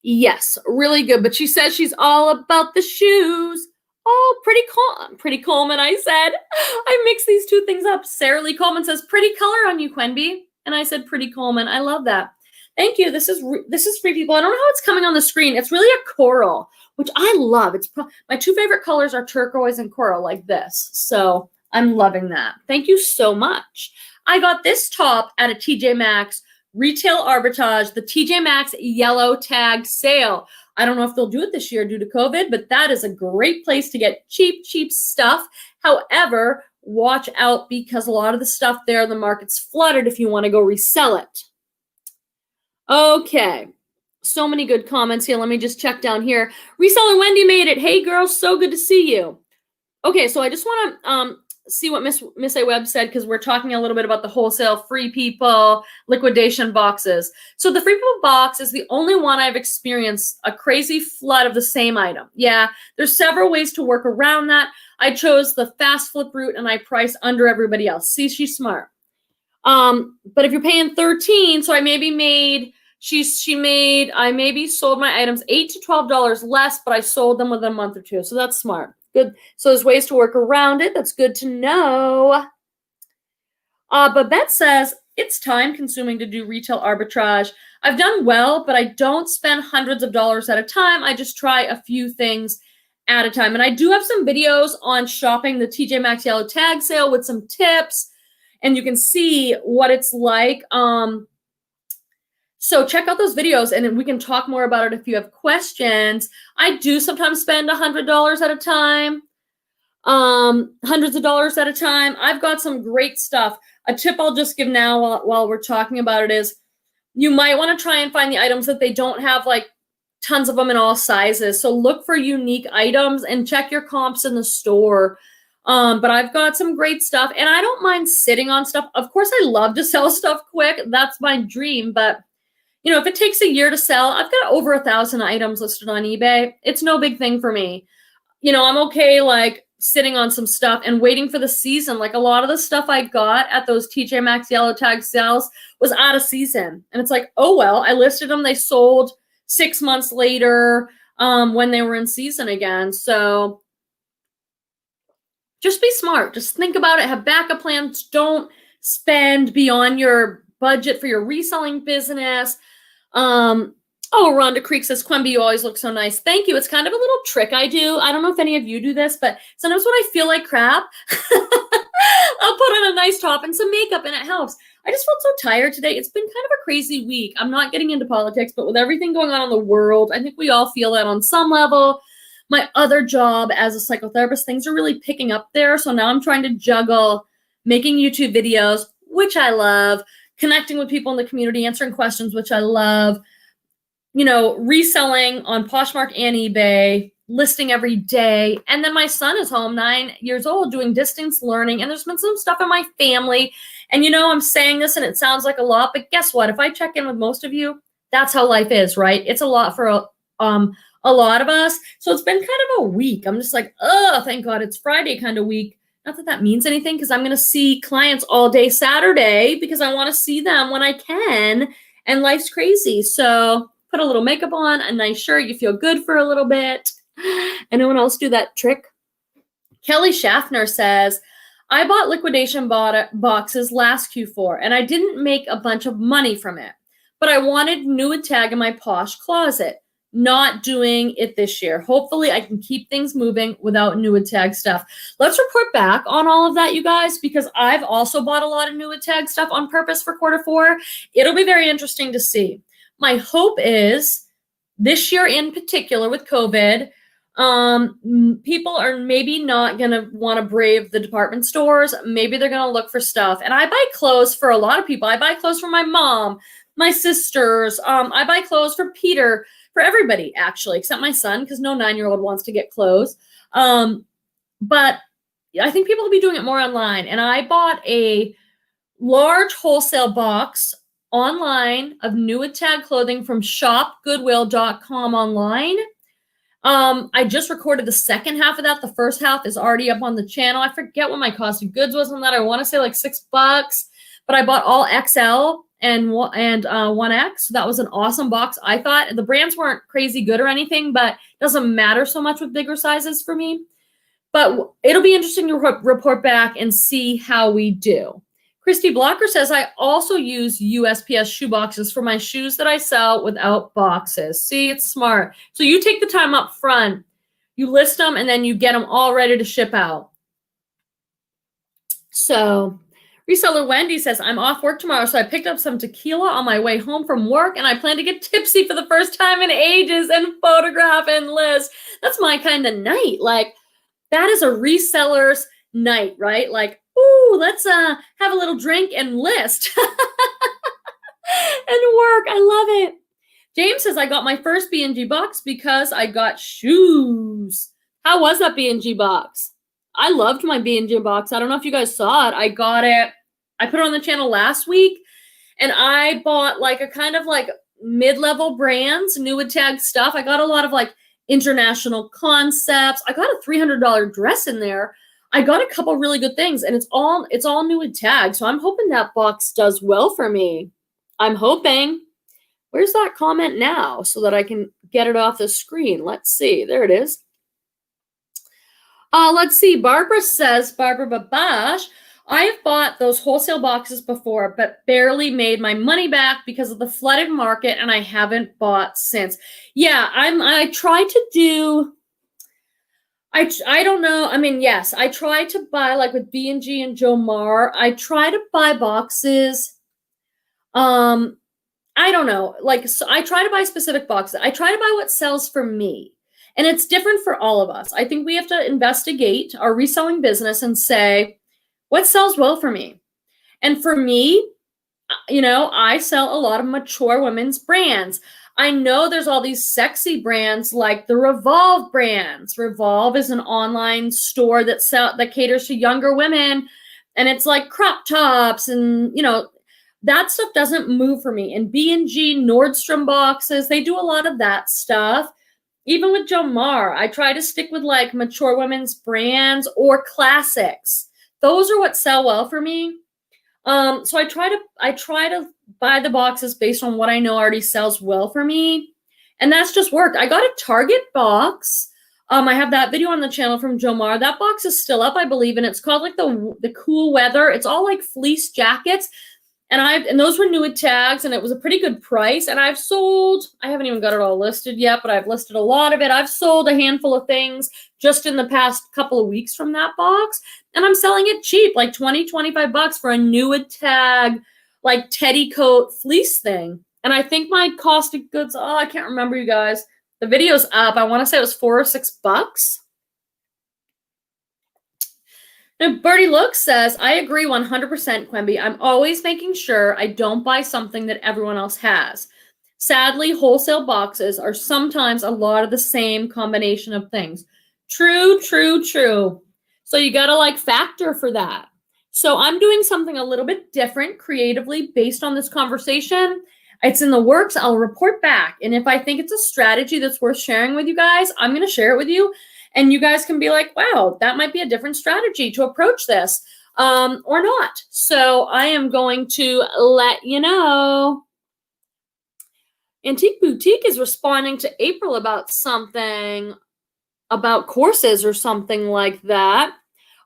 Yes, really good. But she says she's all about the shoes. Oh, pretty Coleman, I said. I mixed these two things up. Sarah Lee Coleman says, pretty color on you, Quenby. And I said, pretty Coleman. I love that. Thank you. This is free, people. I don't know how it's coming on the screen. It's really a coral, which I love. My two favorite colors are turquoise and coral, like this. So I'm loving that. Thank you so much. I got this top at a TJ Maxx retail arbitrage, the TJ Maxx yellow tag sale. I don't know if they'll do it this year due to COVID, but that is a great place to get cheap stuff. However, watch out, because a lot of the stuff there, the market's flooded if you want to go resell it. Okay. So many good comments here. Let me just check down here. Reseller Wendy made it. Hey, girls, so good to see you. Okay, so I just want to see what Miss A Webb said, because we're talking a little bit about the wholesale free people liquidation boxes. So the free people box is the only one I've experienced a crazy flood of the same item. Yeah, there's several ways to work around that. I chose the fast flip route and I priced under everybody else. See, she's smart. But if you're paying 13, so I maybe made I maybe sold my items $8 to $12 less, but I sold them within a month or two. So that's smart. Good. So there's ways to work around it. That's good to know. Babette says, it's time consuming to do retail arbitrage. I've done well, but I don't spend hundreds of dollars at a time. I just try a few things at a time. And I do have some videos on shopping the TJ Maxx yellow tag sale with some tips, and you can see what it's like. So check out those videos, and we can talk more about it if you have questions. I do sometimes spend $100 at a time, hundreds of dollars at a time. I've got some great stuff. A tip I'll just give now while we're talking about it is, you might want to try and find the items that they don't have like tons of them in all sizes. So look for unique items and check your comps in the store. But I've got some great stuff, and I don't mind sitting on stuff. Of course, I love to sell stuff quick. That's my dream, but you know, if it takes a year to sell, I've got over 1,000 items listed on eBay. It's no big thing for me. You know, I'm okay like sitting on some stuff and waiting for the season. Like a lot of the stuff I got at those TJ Maxx yellow tag sales was out of season. And it's like, oh, well, I listed them. They sold 6 months later when they were in season again. So just be smart. Just think about it. Have backup plans. Don't spend beyond your budget for your reselling business. Oh, Rhonda Creek says, Quemby, you always look so nice. Thank you. It's kind of a little trick I do. I don't know if any of you do this, but sometimes when I feel like crap, I'll put on a nice top and some makeup, and it helps. I just felt so tired today. It's been kind of a crazy week. I'm not getting into politics, but with everything going on in the world, I think we all feel that on some level. My other job as a psychotherapist, things are really picking up there. So now I'm trying to juggle making YouTube videos, which I love, connecting with people in the community, answering questions, which I love, you know, reselling on Poshmark and eBay, listing every day. And then my son is home, 9 years old, doing distance learning. And there's been some stuff in my family. And, you know, I'm saying this and it sounds like a lot, but guess what? If I check in with most of you, that's how life is, right? It's a lot for a lot of us. So it's been kind of a week. I'm just like, oh, thank God it's Friday kind of week. Not that that means anything, because I'm going to see clients all day Saturday because I want to see them when I can, and life's crazy. So put a little makeup on, a nice shirt, you feel good for a little bit. Anyone else do that trick? Kelly Schaffner says, I bought liquidation boxes last Q4, and I didn't make a bunch of money from it. but I wanted new tag in my Posh closet. Not doing it this year. Hopefully I can keep things moving without new tag stuff. Let's report back on all of that, you guys, because I've also bought a lot of new tag stuff on purpose for Q4. It'll be very interesting to see. My hope is this year in particular with COVID, people are maybe not going to want to brave the department stores. Maybe they're going to look for stuff. And I buy clothes for a lot of people. I buy clothes for my mom, my sisters. I buy clothes for Peter, for everybody, actually, except my son, because no 9-year-old wants to get clothes. But I think people will be doing it more online. And I bought a large wholesale box online of new tag clothing from ShopGoodwill.com online. I just recorded the second half of that. The first half is already up on the channel. I forget what my cost of goods was on that. I want to say like $6, but I bought all XL and 1X. That was an awesome box. I thought the brands weren't crazy good or anything, but it doesn't matter so much with bigger sizes for me. But it'll be interesting to report back and see how we do. Christy Blocker says, I also use USPS shoe boxes for my shoes that I sell without boxes. See, it's smart. So you take the time up front, you list them, and then you get them all ready to ship out. So Reseller Wendy says, I'm off work tomorrow, so I picked up some tequila on my way home from work, and I plan to get tipsy for the first time in ages and photograph and list. That's my kind of night. Like, that is a reseller's night, right? Like, ooh, let's have a little drink and list and work. I love it. James says, I got my first B&G box because I got shoes. How was that B&G box? I loved my B&G box. I don't know if you guys saw it. I got it. I put it on the channel last week, and I bought like a kind of like mid-level brands, new tag stuff. I got a lot of like international concepts. I got a $300 dress in there. I got a couple really good things, and it's all new with tag. So I'm hoping that box does well for me. I'm hoping. Where's that comment now so that I can get it off the screen? Let's see. There it is. Let's see. Barbara says, Barbara Babash, I have bought those wholesale boxes before, but barely made my money back because of the flooded market, and I haven't bought since. Yeah, I try to do. I don't know. I mean, yes, I try to buy like with B&G and Jomar. I try to buy boxes. I don't know. Like, so I try to buy specific boxes. I try to buy what sells for me. And it's different for all of us. I think we have to investigate our reselling business and say, what sells well for me? And for me, you know, I sell a lot of mature women's brands. I know there's all these sexy brands like the Revolve brands. Revolve is an online store that caters to younger women. And it's like crop tops and, you know, that stuff doesn't move for me. And B&G, Nordstrom boxes, they do a lot of that stuff. Even with Jomar, I try to stick with like mature women's brands or classics. Those are what sell well for me. So I try to buy the boxes based on what I know already sells well for me. And that's just worked. I got a Target box. I have that video on the channel from Jomar. That box is still up, I believe, and it's called like the cool weather. It's all like fleece jackets. And those were new with tags, and it was a pretty good price. And I haven't even got it all listed yet, but I've listed a lot of it. I've sold a handful of things just in the past couple of weeks from that box. And I'm selling it cheap, like $20, $25 for a new with tag, like teddy coat fleece thing. And I think my cost of goods, I can't remember, you guys. The video's up. I want to say it was $4 or $6. Now, Birdie Look says, I agree 100%, Quimby. I'm always making sure I don't buy something that everyone else has. Sadly, wholesale boxes are sometimes a lot of the same combination of things. True, true, true. So you got to like factor for that. So I'm doing something a little bit different creatively based on this conversation. It's in the works. I'll report back. And if I think it's a strategy that's worth sharing with you guys, I'm going to share it with you. And you guys can be like, wow, that might be a different strategy to approach this or not. So I am going to let you know. Antique Boutique is responding to April about something, about courses or something like that.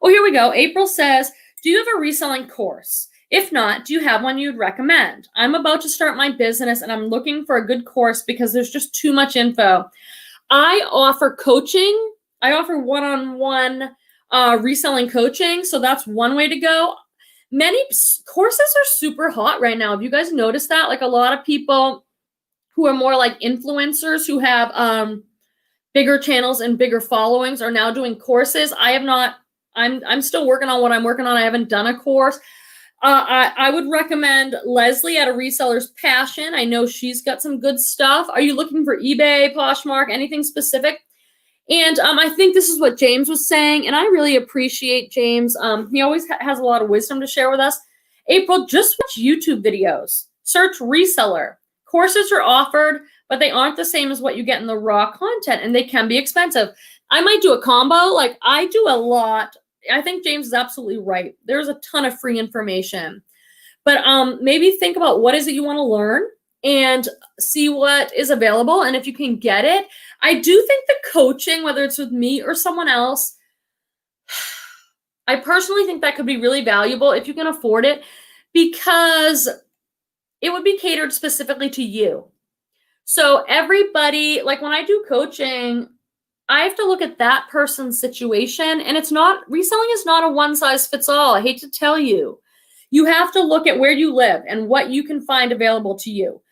Oh, here we go. April says, do you have a reselling course? If not, do you have one you'd recommend? I'm about to start my business and I'm looking for a good course because there's just too much info. I offer coaching. I offer one-on-one reselling coaching. So that's one way to go. Many courses are super hot right now. Have you guys noticed that? Like a lot of people who are more like influencers who have bigger channels and bigger followings are now doing courses. I have not. I'm still working on what I'm working on. I haven't done a course. I would recommend Leslie at A Reseller's Passion. I know she's got some good stuff. Are you looking for eBay, Poshmark, anything specific? And I think this is what James was saying, and I really appreciate James. He always has a lot of wisdom to share with us. April, just watch YouTube videos. Search reseller. Courses are offered, but they aren't the same as what you get in the raw content, and they can be expensive. I might do a combo. Like I do a lot. I think James is absolutely right. There's a ton of free information, but maybe think about what is it you want to learn and see what is available. And if you can get it, I do think the coaching, whether it's with me or someone else, I personally think that could be really valuable if you can afford it, because it would be catered specifically to you. So everybody, like when I do coaching, I have to look at that person's situation, and reselling is not a one size fits all. I hate to tell you. You have to look at where you live and what you can find available to you,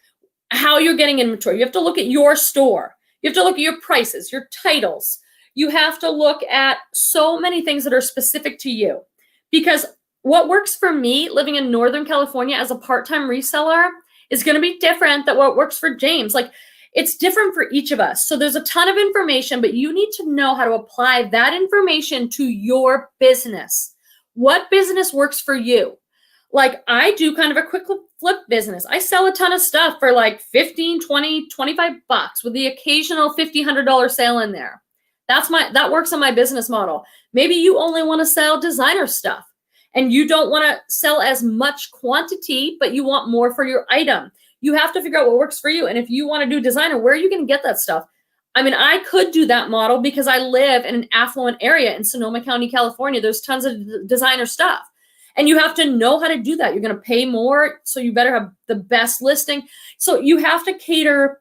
how you're getting inventory. You have to look at your store. You have to look at your prices, your titles. You have to look at so many things that are specific to you, because what works for me living in Northern California as a part-time reseller is going to be different than what works for James. Like, it's different for each of us. So there's a ton of information, but you need to know how to apply that information to your business. What business works for you? Like I do kind of a quick flip business. I sell a ton of stuff for like 15, 20, 25 bucks with the occasional $50, $100 sale in there. That works on my business model. Maybe you only want to sell designer stuff and you don't want to sell as much quantity, but you want more for your item. You have to figure out what works for you. And if you want to do designer, where are you going to get that stuff? I mean, I could do that model because I live in an affluent area in Sonoma County, California. There's tons of designer stuff. And you have to know how to do that. You're going to pay more, so you better have the best listing. So you have to cater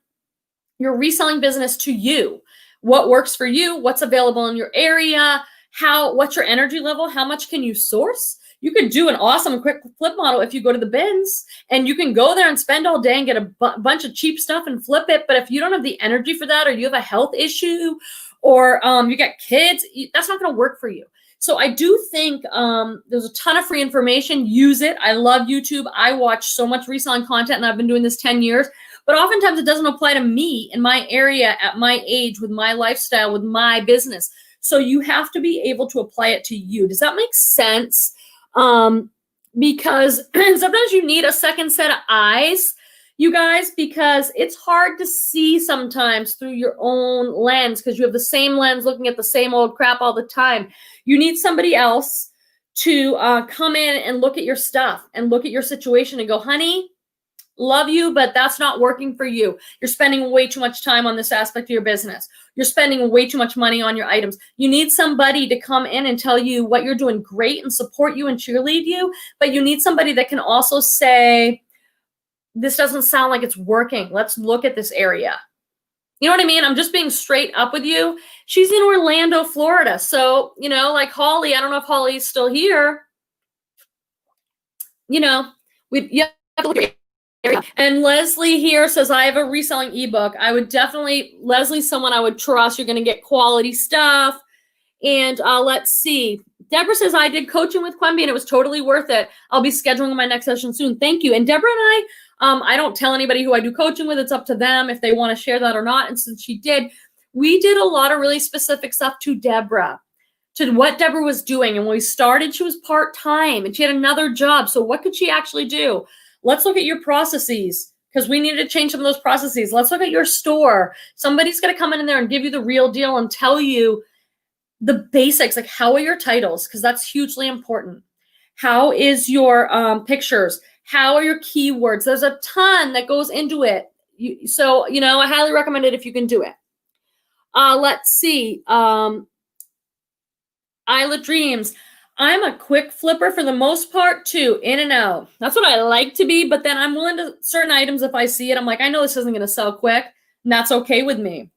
your reselling business to you. What works for you? What's available in your area? What's your energy level? How much can you source? You could do an awesome quick flip model if you go to the bins, and you can go there and spend all day and get a bunch of cheap stuff and flip it. But if you don't have the energy for that, or you have a health issue, or you got kids, that's not going to work for you. So I do think there's a ton of free information. Use it. I love YouTube. I watch so much reselling content, and I've been doing this 10 years. But oftentimes it doesn't apply to me in my area, at my age, with my lifestyle, with my business. So you have to be able to apply it to you. Does that make sense? Because sometimes you need a second set of eyes, you guys, because it's hard to see sometimes through your own lens, because you have the same lens looking at the same old crap all the time. You need somebody else to come in and look at your stuff and look at your situation and go, honey, love you, but that's not working for you. You're spending way too much time on this aspect of your business. You're spending way too much money on your items. You need somebody to come in and tell you what you're doing great and support you and cheerlead you, but you need somebody that can also say, this doesn't sound like it's working. Let's look at this area. You know what I mean? I'm just being straight up with you. She's in Orlando, Florida. So, like Holly, I don't know if Holly's still here. You have to look at area. And Leslie here says, I have a reselling ebook. I would definitely, Leslie's someone I would trust. You're going to get quality stuff. And let's see. Deborah says, I did coaching with Quemby and it was totally worth it. I'll be scheduling my next session soon. Thank you. And Deborah and I don't tell anybody who I do coaching with. It's up to them if they want to share that or not. And since she did, we did a lot of really specific stuff to Deborah, to what Deborah was doing. And when we started, she was part-time and she had another job. So what could she actually do? Let's look at your processes, because we needed to change some of those processes. Let's look at your store. Somebody's going to come in there and give you the real deal and tell you the basics, like how are your titles? Because that's hugely important. How is your pictures? How are your keywords? There's a ton that goes into it. So, I highly recommend it if you can do it. Let's see. Isla Dreams. I'm a quick flipper for the most part too, in and out. That's what I like to be, but then I'm willing to certain items if I see it, I'm like, I know this isn't going to sell quick, and that's okay with me.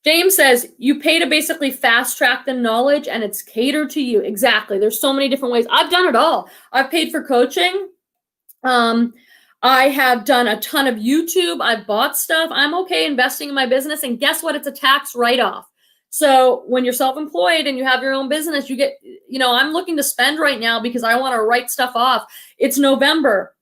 James says, you pay to basically fast track the knowledge and it's catered to you. Exactly. There's so many different ways. I've done it all. I've paid for coaching. I have done a ton of YouTube. I've bought stuff. I'm okay investing in my business. And guess what? It's a tax write-off. So when you're self-employed and you have your own business, you get, I'm looking to spend right now because I want to write stuff off. It's November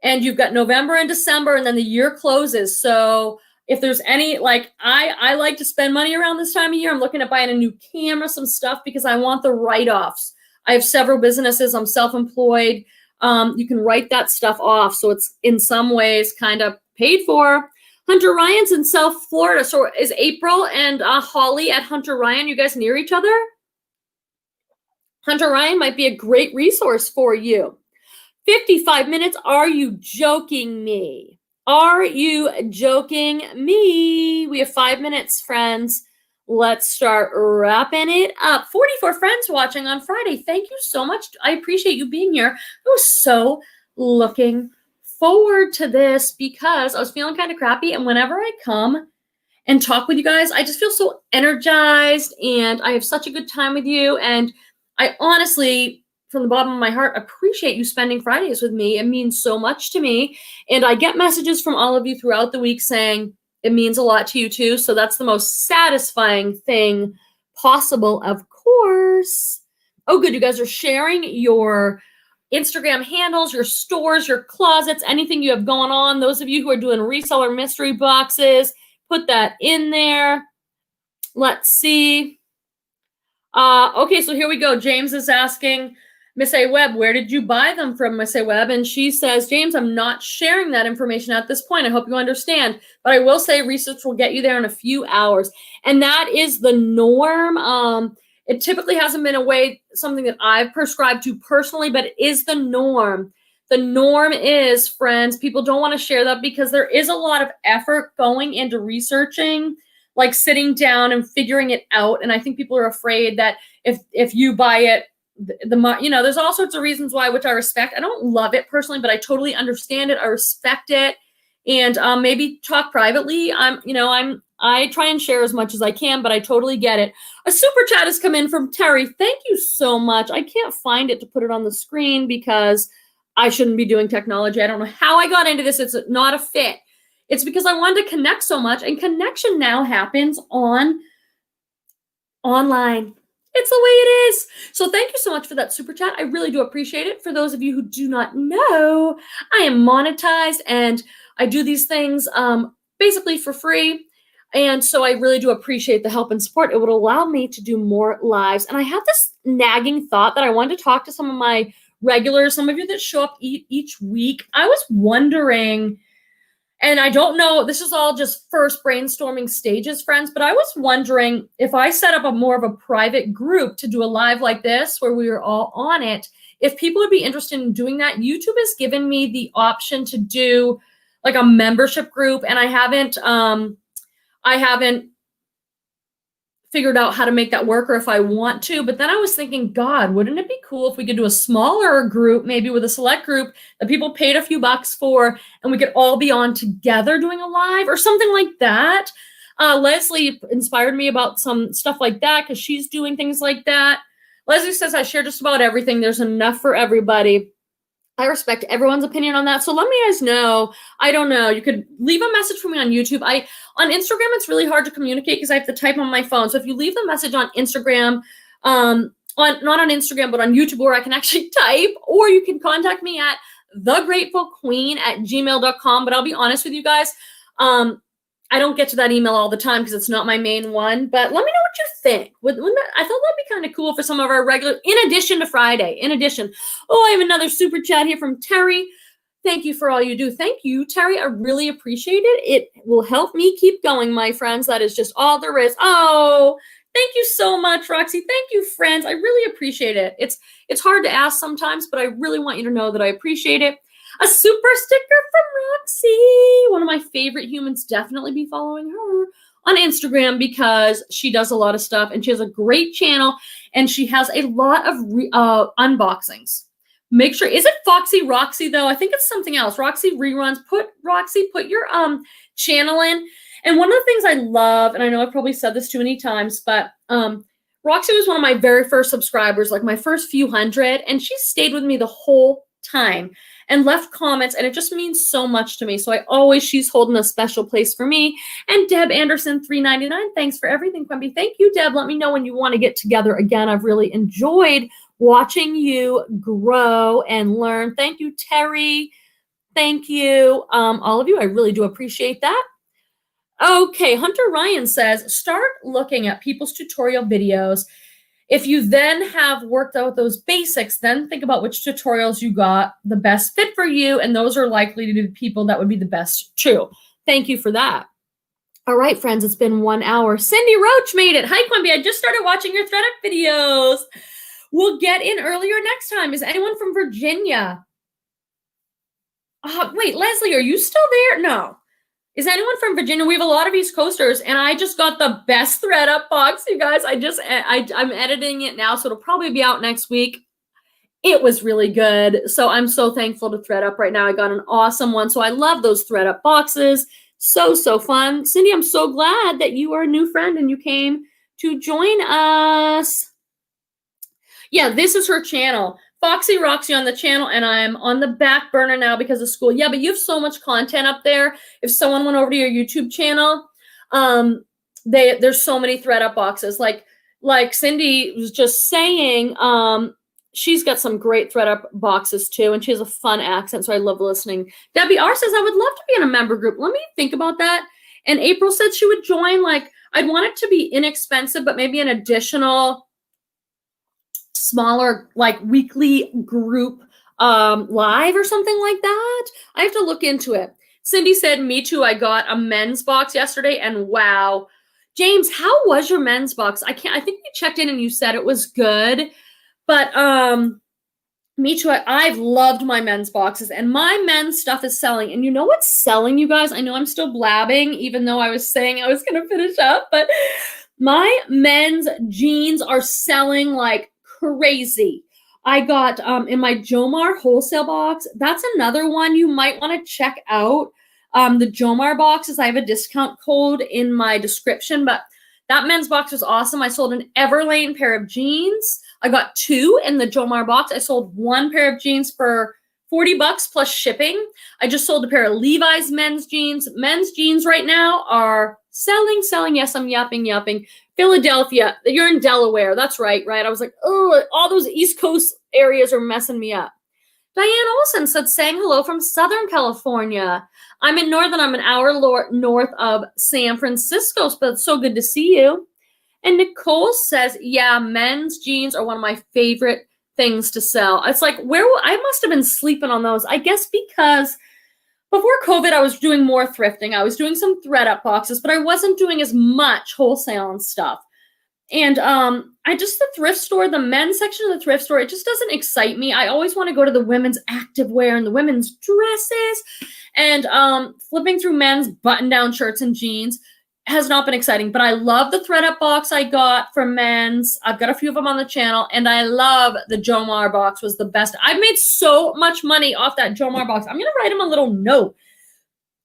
and you've got November and December and then the year closes. So if there's any, I like to spend money around this time of year. I'm looking at buying a new camera, some stuff, because I want the write-offs. I have several businesses. I'm self-employed. You can write that stuff off. So it's in some ways kind of paid for. Hunter Ryan's in South Florida. So is April and Holly at Hunter Ryan, you guys near each other? Hunter Ryan might be a great resource for you. 55 minutes. Are you joking me? Are you joking me? We have 5 minutes, friends. Let's start wrapping it up. 44 friends watching on Friday. Thank you so much. I appreciate you being here. I was so looking forward to this because I was feeling kind of crappy. And whenever I come and talk with you guys, I just feel so energized and I have such a good time with you. And I honestly, from the bottom of my heart, appreciate you spending Fridays with me. It means so much to me. And I get messages from all of you throughout the week saying it means a lot to you too. So that's the most satisfying thing possible, of course. Oh, good. You guys are sharing your Instagram handles, your stores, your closets, anything you have going on. Those of you who are doing reseller mystery boxes, put that in there. Let's see. Okay, so here we go. James is asking, Miss A. Webb, where did you buy them from, Miss A. Webb? And she says, James, I'm not sharing that information at this point. I hope you understand. But I will say research will get you there in a few hours. And that is the norm. It typically hasn't been something that I've prescribed to personally, but it is the norm. The norm is, friends, people don't want to share that because there is a lot of effort going into researching, like sitting down and figuring it out. And I think people are afraid that if you buy it, there's all sorts of reasons why, which I respect. I don't love it personally, but I totally understand it. I respect it. And maybe talk privately. I try and share as much as I can, but I totally get it. A super chat has come in from Terry. Thank you so much. I can't find it to put it on the screen because I shouldn't be doing technology. I don't know how I got into this. It's not a fit. It's because I wanted to connect so much, and connection now happens online. It's the way it is. So thank you so much for that super chat. I really do appreciate it. For those of you who do not know, I am monetized and I do these things basically for free. And so I really do appreciate the help and support. It would allow me to do more lives. And I have this nagging thought that I wanted to talk to some of my regulars, some of you that show up each week. I was wondering, and I don't know, this is all just first brainstorming stages, friends, but I was wondering if I set up more of a private group to do a live like this where we were all on it, if people would be interested in doing that. YouTube has given me the option to do like a membership group, and I haven't figured out how to make that work or if I want to. But then I was thinking, God, wouldn't it be cool if we could do a smaller group, maybe with a select group that people paid a few bucks for, and we could all be on together doing a live or something like that. Leslie inspired me about some stuff like that because she's doing things like that. Leslie says, I share just about everything. There's enough for everybody. I respect everyone's opinion on that. So let me guys know. I don't know. You could leave a message for me on YouTube. On Instagram, it's really hard to communicate because I have to type on my phone. So if you leave the message on Instagram, not on Instagram, but on YouTube where I can actually type, or you can contact me at thegratefulqueen@gmail.com. But I'll be honest with you guys. I don't get to that email all the time because it's not my main one. But let me know what you think. I thought that'd be kind of cool for some of our regular, in addition to Friday. In addition. Oh, I have another super chat here from Terry. Thank you for all you do. Thank you, Terry. I really appreciate it. It will help me keep going, my friends. That is just all there is. Oh, thank you so much, Roxy. Thank you, friends. I really appreciate it. It's hard to ask sometimes, but I really want you to know that I appreciate it. A super sticker from Roxy. One of my favorite humans. Definitely be following her on Instagram because she does a lot of stuff and she has a great channel and she has a lot of unboxings. Make sure, is it Foxy Roxy though? I think it's something else. Roxy Reruns. Roxy, put your channel in. And one of the things I love, and I know I've probably said this too many times, but Roxy was one of my very first subscribers, like my first few hundred, and she stayed with me the whole time and left comments, and it just means so much to me. So she's holding a special place for me. And Deb Anderson, $3.99. Thanks for everything, Quimby. Thank you, Deb. Let me know when you want to get together again. I've really enjoyed watching you grow and learn. Thank you, Terry. Thank you, all of you. I really do appreciate that. Okay, Hunter Ryan says, start looking at people's tutorial videos. If you then have worked out those basics, then think about which tutorials you got the best fit for you, and those are likely to be the people that would be the best too. Thank you for that. All right, friends, it's been 1 hour. Cindy Roach made it. Hi, Quimby. I just started watching your Thredup videos. We'll get in earlier next time. Is anyone from Virginia? Wait, Leslie, are you still there? No. Is anyone from Virginia? We have a lot of East Coasters, and I just got the best Thredup box, you guys. I'm editing it now, so it'll probably be out next week. It was really good, so I'm so thankful to Thredup right now. I got an awesome one, so I love those Thredup boxes. So fun. Cindy, I'm so glad that you are a new friend and you came to join us. Yeah, this is her channel. Foxy Roxy on the channel, and I'm on the back burner now because of school. Yeah, but you have so much content up there. If someone went over to your YouTube channel, there's so many Thredup boxes. Like Cindy was just saying, she's got some great Thredup boxes too, and she has a fun accent, so I love listening. Debbie R says, I would love to be in a member group. Let me think about that. And April said she would join. I'd want it to be inexpensive, but maybe an additional smaller weekly group live or something like that. I have to look into it. Cindy said, me too. I got a men's box yesterday and wow. James, how was your men's box? I think we checked in and you said it was good, but me too. I've loved my men's boxes and my men's stuff is selling. And you know what's selling, you guys? I know I'm still blabbing, even though I was saying I was going to finish up, but my men's jeans are selling like crazy. I got in my Jomar Wholesale box. That's another one you might want to check out. The Jomar boxes, I have a discount code in my description, but that men's box was awesome. I sold an Everlane pair of jeans. I got 2 in the Jomar box. I sold 1 pair of jeans for $40 plus shipping. I just sold a pair of Levi's men's jeans. Men's jeans right now are selling. Yes, I'm yapping. Philadelphia, you're in Delaware. That's right? I was like, oh, all those East Coast areas are messing me up. Diane Olson said, saying hello from Southern California. I'm in Northern. I'm an hour north of San Francisco, but it's so good to see you. And Nicole says, yeah, men's jeans are one of my favorite things to sell. It's like, I must have been sleeping on those. I guess because before COVID, I was doing more thrifting. I was doing some Thredup boxes, but I wasn't doing as much wholesale and stuff. And the thrift store, the men's section of the thrift store, it just doesn't excite me. I always want to go to the women's activewear and the women's dresses. And flipping through men's button-down shirts and jeans has not been exciting. But I love the Thredup box I got from men's. I've got a few of them on the channel. And I love the Jomar box was the best. I've made so much money off that Jomar box. I'm going to write him a little note.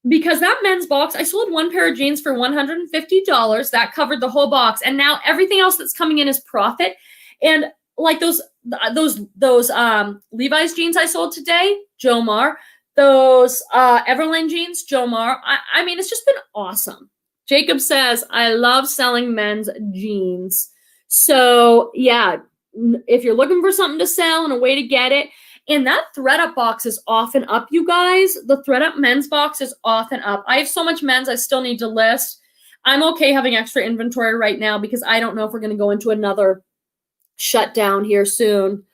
Because that men's box, I sold 1 pair of jeans for $150. That covered the whole box. And now everything else that's coming in is profit. And like those Levi's jeans I sold today, Jomar. Those Everlane jeans, Jomar. I mean, it's just been awesome. Jacob says, I love selling men's jeans. So yeah, if you're looking for something to sell and a way to get it, and that Thredup box is often up, you guys. The Thredup men's box is often up. I have so much men's I still need to list. I'm okay having extra inventory right now because I don't know if we're going to go into another shutdown here soon.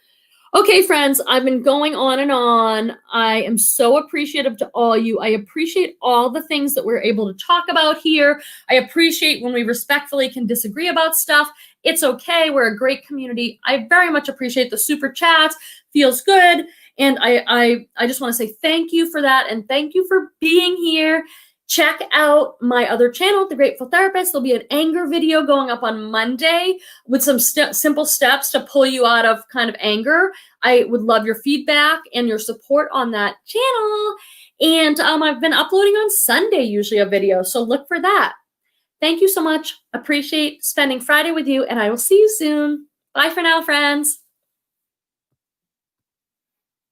Okay, friends, I've been going on and on. I am so appreciative to all you. I appreciate all the things that we're able to talk about here. I appreciate when we respectfully can disagree about stuff. It's okay. We're a great community. I very much appreciate the super chats. Feels good. And I just want to say thank you for that. And thank you for being here. Check out my other channel, The Grateful Therapist. There'll be an anger video going up on Monday with some simple steps to pull you out of kind of anger. I would love your feedback and your support on that channel. And I've been uploading on Sunday, usually a video, so look for that. Thank you so much. Appreciate spending Friday with you, and I will see you soon. Bye for now, friends.